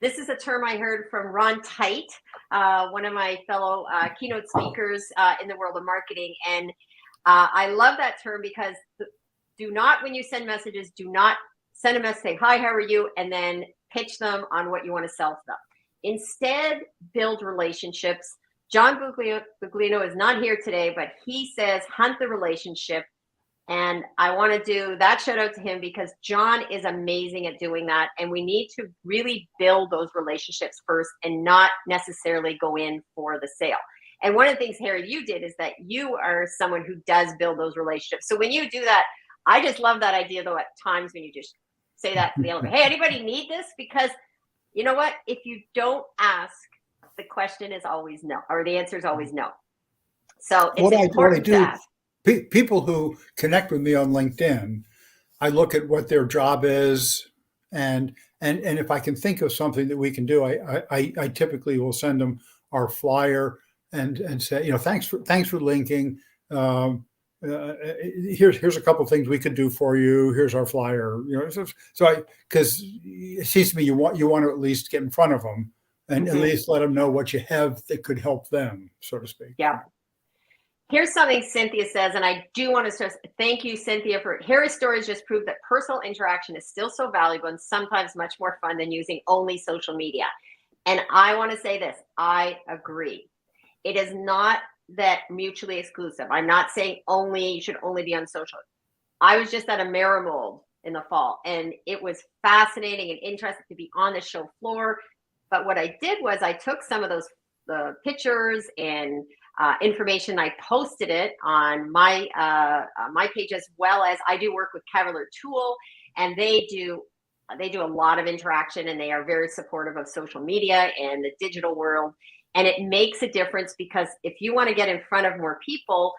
This is a term I heard from Ron Tite, one of my fellow keynote speakers in the world of marketing. And I love that term because do not, when you send messages, do not send a message saying, hi, how are you? And then pitch them on what you want to sell to them. Instead, build relationships. John Buglino is not here today, but he says hunt the relationship. And I want to do that shout out to him because John is amazing at doing that. And we need to really build those relationships first and not necessarily go in for the sale. And one of the things, Harry, you did is that you are someone who does build those relationships. So when you do that, I just love that idea, though, at times when you just say that to the elevator, hey, anybody need this? Because you know what? If you don't ask, the question is always no, or the answer is always no. So it's important to ask. People who connect with me on LinkedIn, I look at what their job is, and if I can think of something that we can do, I typically will send them our flyer and say, thanks for linking. Here's a couple of things we could do for you. Here's our flyer. Because it seems to me you want to at least get in front of them and at least let them know what you have that could help them, so to speak. Yeah. Here's something Cynthia says, and I do want to stress, thank you, Cynthia, for Harry's stories just prove that personal interaction is still so valuable and sometimes much more fun than using only social media. And I want to say this, I agree. It is not that mutually exclusive. I'm not saying you should only be on social. I was just at a Merimold in the fall, and it was fascinating and interesting to be on the show floor. But what I did was I took some of those pictures and information. I posted it on my page, as well as I do work with Cavalier Tool, and they do a lot of interaction, and they are very supportive of social media and the digital world. And it makes a difference because if you want to get in front of more people,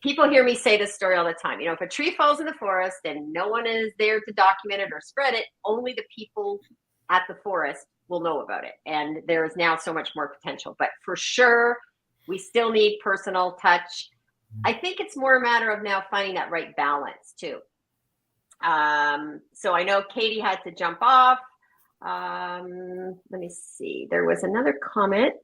people hear me say this story all the time. If a tree falls in the forest and no one is there to document it or spread it, only the people at the forest will know about it. And there is now so much more potential. But for sure, we still need personal touch. I think it's more a matter of now finding that right balance too. So I know Katie had to jump off. Let me see. There was another comment.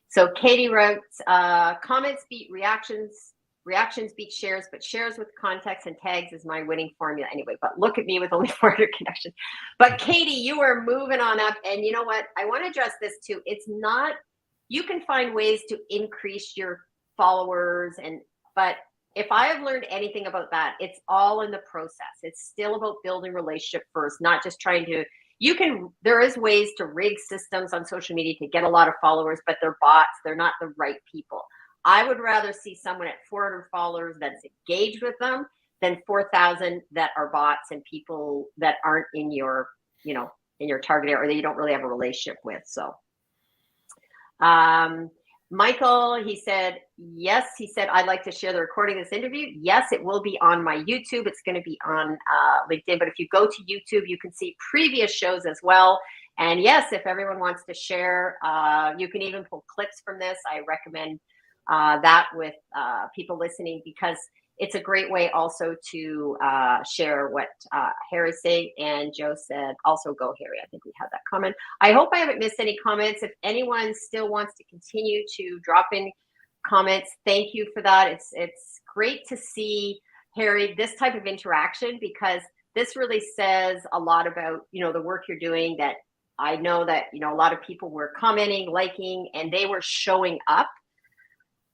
So Katie wrote, comments beat reactions, reactions beat shares, but shares with context and tags is my winning formula anyway. But look at me with only 400 connections. But Katie, you are moving on up. And you know what? I want to address this too. It's not, you can find ways to increase your followers, but if I have learned anything about that, it's all in the process. It's still about building relationship first, not just trying to, there is ways to rig systems on social media to get a lot of followers, but they're bots. They're not the right people. I would rather see someone at 400 followers that's engaged with them than 4,000 that are bots and people that aren't in your, in your target area or that you don't really have a relationship with. So, Michael, he said, yes, he said, I'd like to share the recording of this interview. Yes, it will be on my YouTube. It's going to be on LinkedIn. But if you go to YouTube, you can see previous shows as well. And yes, if everyone wants to share, you can even pull clips from this. I recommend that with people listening, because it's a great way also to share what Harry's saying. And Joe said, also go Harry. I think we had that comment. I hope I haven't missed any comments. If anyone still wants to continue to drop in comments, thank you for that. It's great to see, Harry, this type of interaction, because this really says a lot about, the work you're doing, that I know that, a lot of people were commenting, liking, and they were showing up.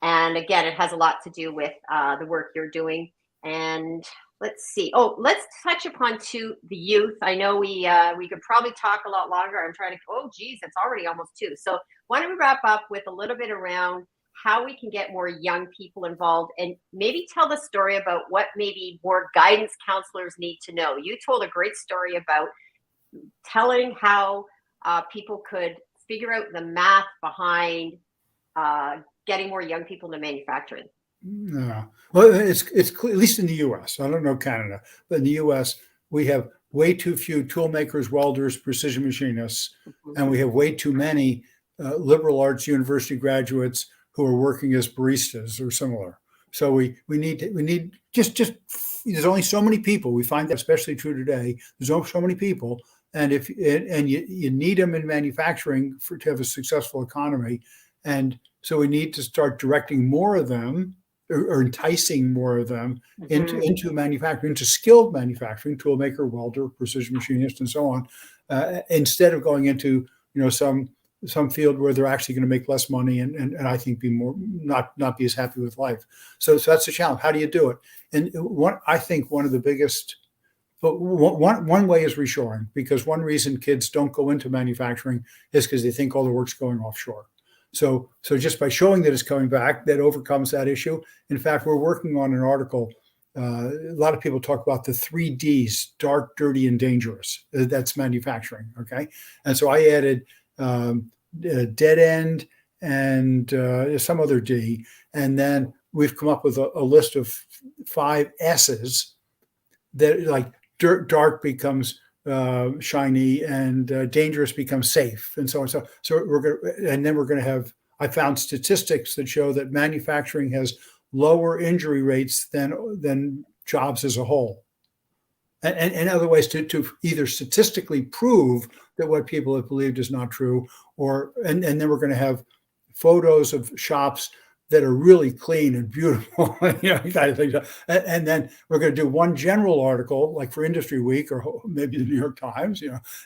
And again, it has a lot to do with the work you're doing. And let's see. Oh, let's touch upon the youth. I know we could probably talk a lot longer. I'm trying to, it's already almost 2. So why don't we wrap up with a little bit around how we can get more young people involved, and maybe tell the story about what maybe more guidance counselors need to know. You told a great story about telling how people could figure out the math behind getting more young people into manufacturing. No. Well, it's clear, at least in the U.S. I don't know Canada, but in the U.S. we have way too few tool makers, welders, precision machinists, and we have way too many liberal arts university graduates who are working as baristas or similar. So we need just there's only so many people. We find that especially true today. There's only so many people, and you need them in manufacturing to have a successful economy. And so we need to start directing more of them, or enticing more of them into manufacturing, into skilled manufacturing, tool maker, welder, precision machinist, and so on, instead of going into some field where they're actually going to make less money and I think be more not be as happy with life. So that's the challenge. How do you do it? And I think one of the biggest, but one way is reshoring, because one reason kids don't go into manufacturing is because they think all the work's going offshore. So just by showing that it's coming back, that overcomes that issue. In fact, we're working on an article. A lot of people talk about the 3 Ds: dark, dirty, and dangerous. That's manufacturing. Okay. And so I added dead end and some other D. And then we've come up with a list of 5 S's that, like, dark becomes shiny, and dangerous becomes safe, and so on. So we're going to have, I found statistics that show that manufacturing has lower injury rates than jobs as a whole. And other ways to either statistically prove that what people have believed is not true, and then we're going to have photos of shops that are really clean and beautiful, kind of things. And then we're going to do one general article, like for Industry Week or maybe the New York Times,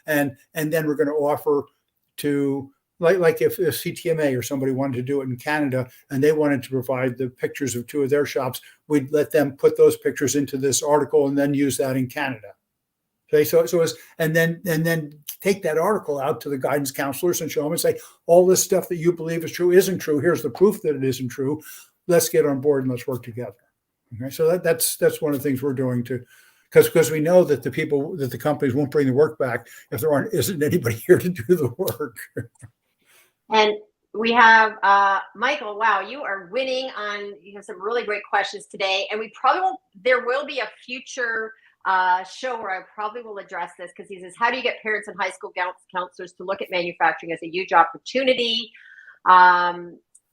and then we're going to offer to, like if CTMA or somebody wanted to do it in Canada and they wanted to provide the pictures of 2 of their shops, we'd let them put those pictures into this article and then use that in Canada. Okay, and then take that article out to the guidance counselors and show them and say, all this stuff that you believe is true isn't true. Here's the proof that it isn't true. Let's get on board and let's work together. Okay, so that's one of the things we're doing because we know that the companies won't bring the work back if there isn't anybody here to do the work. And we have Michael. Wow, you are winning on. You have some really great questions today, and there will be a future show where I probably will address this, because he says, how do you get parents and high school counselors to look at manufacturing as a huge opportunity?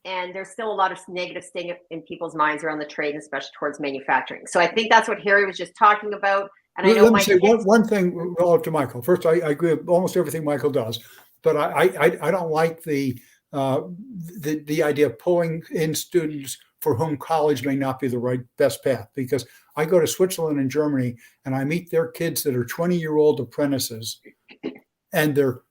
And there's still a lot of negative sting in people's minds around the trade, especially towards manufacturing. So I think that's what Harry was just talking about. And I know Let me say one thing relative to Michael. First, I agree with almost everything Michael does, but I don't like the idea of pulling in students for whom college may not be the best path. Because I go to Switzerland and Germany and I meet their kids that are 20-year-old apprentices, and they're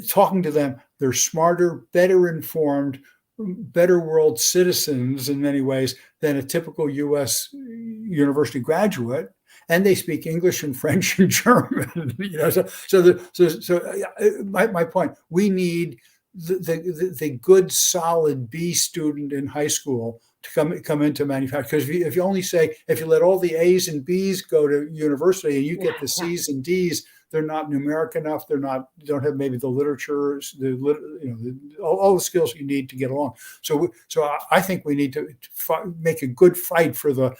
talking to them. They're smarter, better informed, better world citizens in many ways than a typical U.S. university graduate, and they speak English and French and German. My point: we need the good, solid B student in high school to come into manufacturing. Because if you let all the A's and B's go to university and you get the C's and D's, they're not numeric enough. Don't have maybe the literature, all the skills you need to get along. So I think we need to make a good fight for the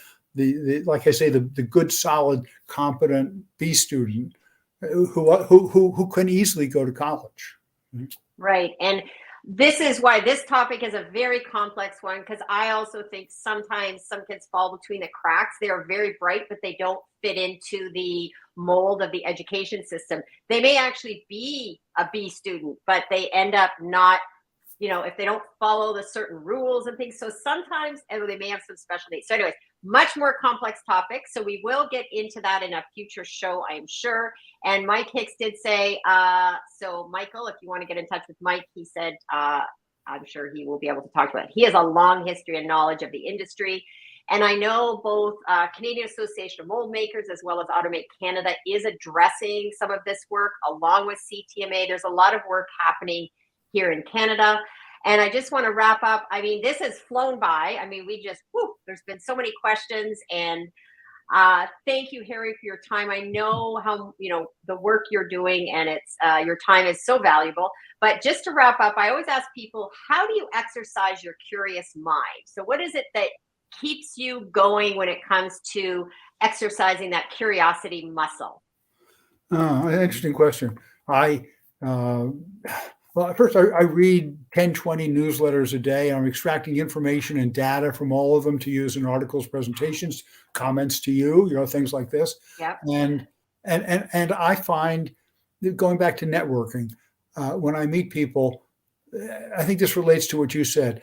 like I say, the good, solid, competent B student who can easily go to college. Right. And this is why this topic is a very complex one, because I also think sometimes some kids fall between the cracks. They are very bright, but they don't fit into the mold of the education system. They may actually be a B student, but they end up not, if they don't follow the certain rules and things. So sometimes they may have some special needs. So anyways, much more complex topic. So we will get into that in a future show, I'm sure. And Mike Hicks did say, so Michael, if you want to get in touch with Mike, he said, I'm sure he will be able to talk about it. He has a long history and knowledge of the industry. And I know both Canadian Association of Mold Makers as well as Automate Canada is addressing some of this work along with CTMA. There's a lot of work happening here in Canada. And I just want to wrap up. I mean, this has flown by. I mean, there's been so many questions, and thank you, Harry, for your time. I know how, the work you're doing, and it's your time is so valuable. But just to wrap up, I always ask people, how do you exercise your curious mind? So what is it that keeps you going when it comes to exercising that curiosity muscle? Interesting question. Well, at first, I read 10, 20 newsletters a day. I'm extracting information and data from all of them to use in articles, presentations, comments to you, things like this. Yeah. And I find, going back to networking, when I meet people, I think this relates to what you said.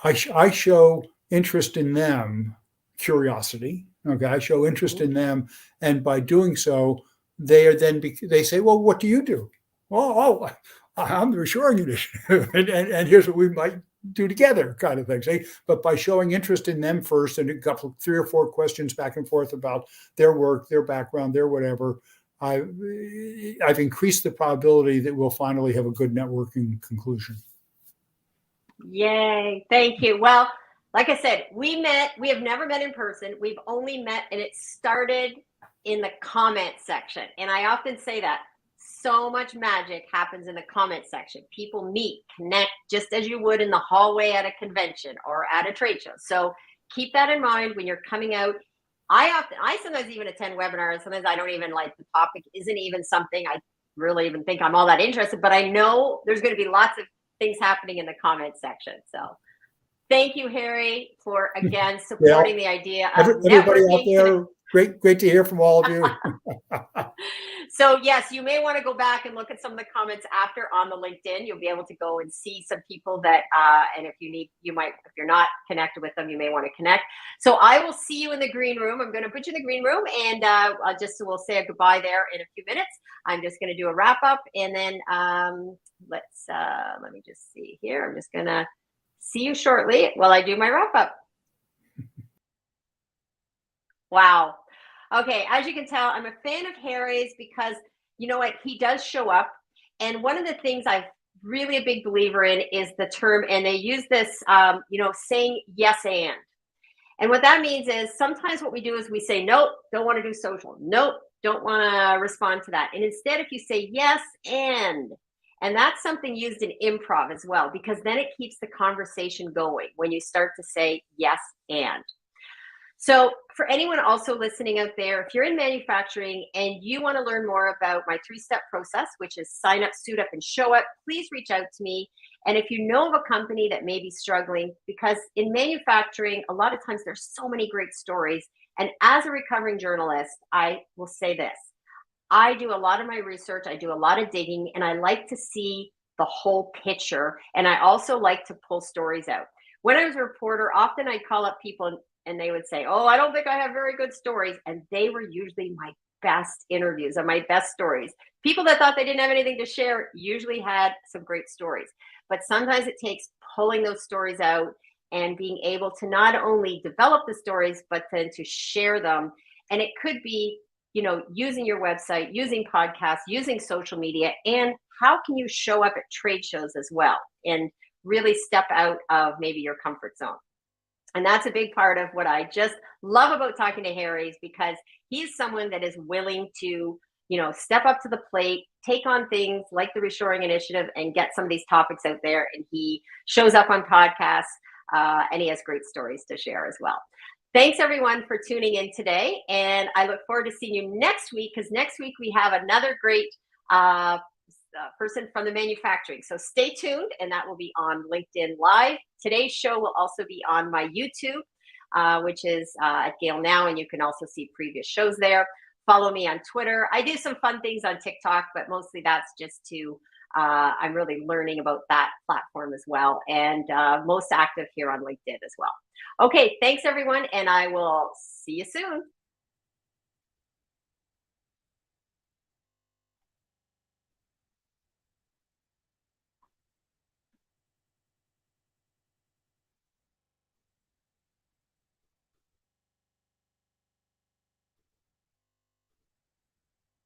I show interest in them, curiosity. Okay, I show interest in them, and by doing so, they say, "Well, what do you do?" Oh, I'm the Reshoring Initiative, and here's what we might do together, kind of thing. See, but by showing interest in them first, and a couple, 3 or 4 questions back and forth about their work, their background, their whatever, I've increased the probability that we'll finally have a good networking conclusion. Yay! Thank you. Well, like I said, we have never met in person. We've only met, and it started in the comment section. And I often say that. So much magic happens in the comment section. People meet, connect, just as you would in the hallway at a convention or at a trade show. So keep that in mind when you're coming out. I sometimes even attend webinars. Sometimes I don't even the topic isn't even something I really even think I'm all that interested, but I know there's going to be lots of things happening in the comment section. So thank you, Harry, for again supporting the idea of everybody out there. Great to hear from all of you. So yes, you may want to go back and look at some of the comments after on the LinkedIn. You'll be able to go and see some people that, and if you're not connected with them, you may want to connect. So I will see you in the green room. I'm going to put you in the green room, and we'll say a goodbye there in a few minutes. I'm just going to do a wrap up, and then let me just see here. I'm just going to see you shortly while I do my wrap up. Wow. Okay, as you can tell, I'm a fan of Harry's because, you know what, he does show up. And one of the things I'm really a big believer in is the term, and they use this, saying yes and. And what that means is sometimes what we do is we say, nope, don't want to do social. Nope, don't want to respond to that. And instead, if you say yes and that's something used in improv as well, because then it keeps the conversation going when you start to say yes and. So for anyone also listening out there, if you're in manufacturing and you want to learn more about my 3-step process, which is sign up, suit up, and show up, please reach out to me. And if you know of a company that may be struggling, because in manufacturing, a lot of times there's so many great stories. And as a recovering journalist, I will say this. I do a lot of my research, I do a lot of digging, and I like to see the whole picture. And I also like to pull stories out. When I was a reporter, often I'd call up people and they would say, oh, I don't think I have very good stories. And they were usually my best interviews and my best stories. People that thought they didn't have anything to share usually had some great stories. But sometimes it takes pulling those stories out and being able to not only develop the stories, but then to share them. And it could be, using your website, using podcasts, using social media, and how can you show up at trade shows as well and really step out of maybe your comfort zone. And that's a big part of what I just love about talking to Harry, because he's someone that is willing to, step up to the plate, take on things like the Reshoring Initiative and get some of these topics out there. And he shows up on podcasts and he has great stories to share as well. Thanks everyone for tuning in today. And I look forward to seeing you next week, because next week we have another great person from the manufacturing. So stay tuned, and that will be on LinkedIn Live. Today's show will also be on my YouTube, which is at GailNow, and you can also see previous shows there. Follow me on Twitter. I do some fun things on TikTok, but mostly that's just to, I'm really learning about that platform as well, and most active here on LinkedIn as well. Okay, thanks everyone, and I will see you soon.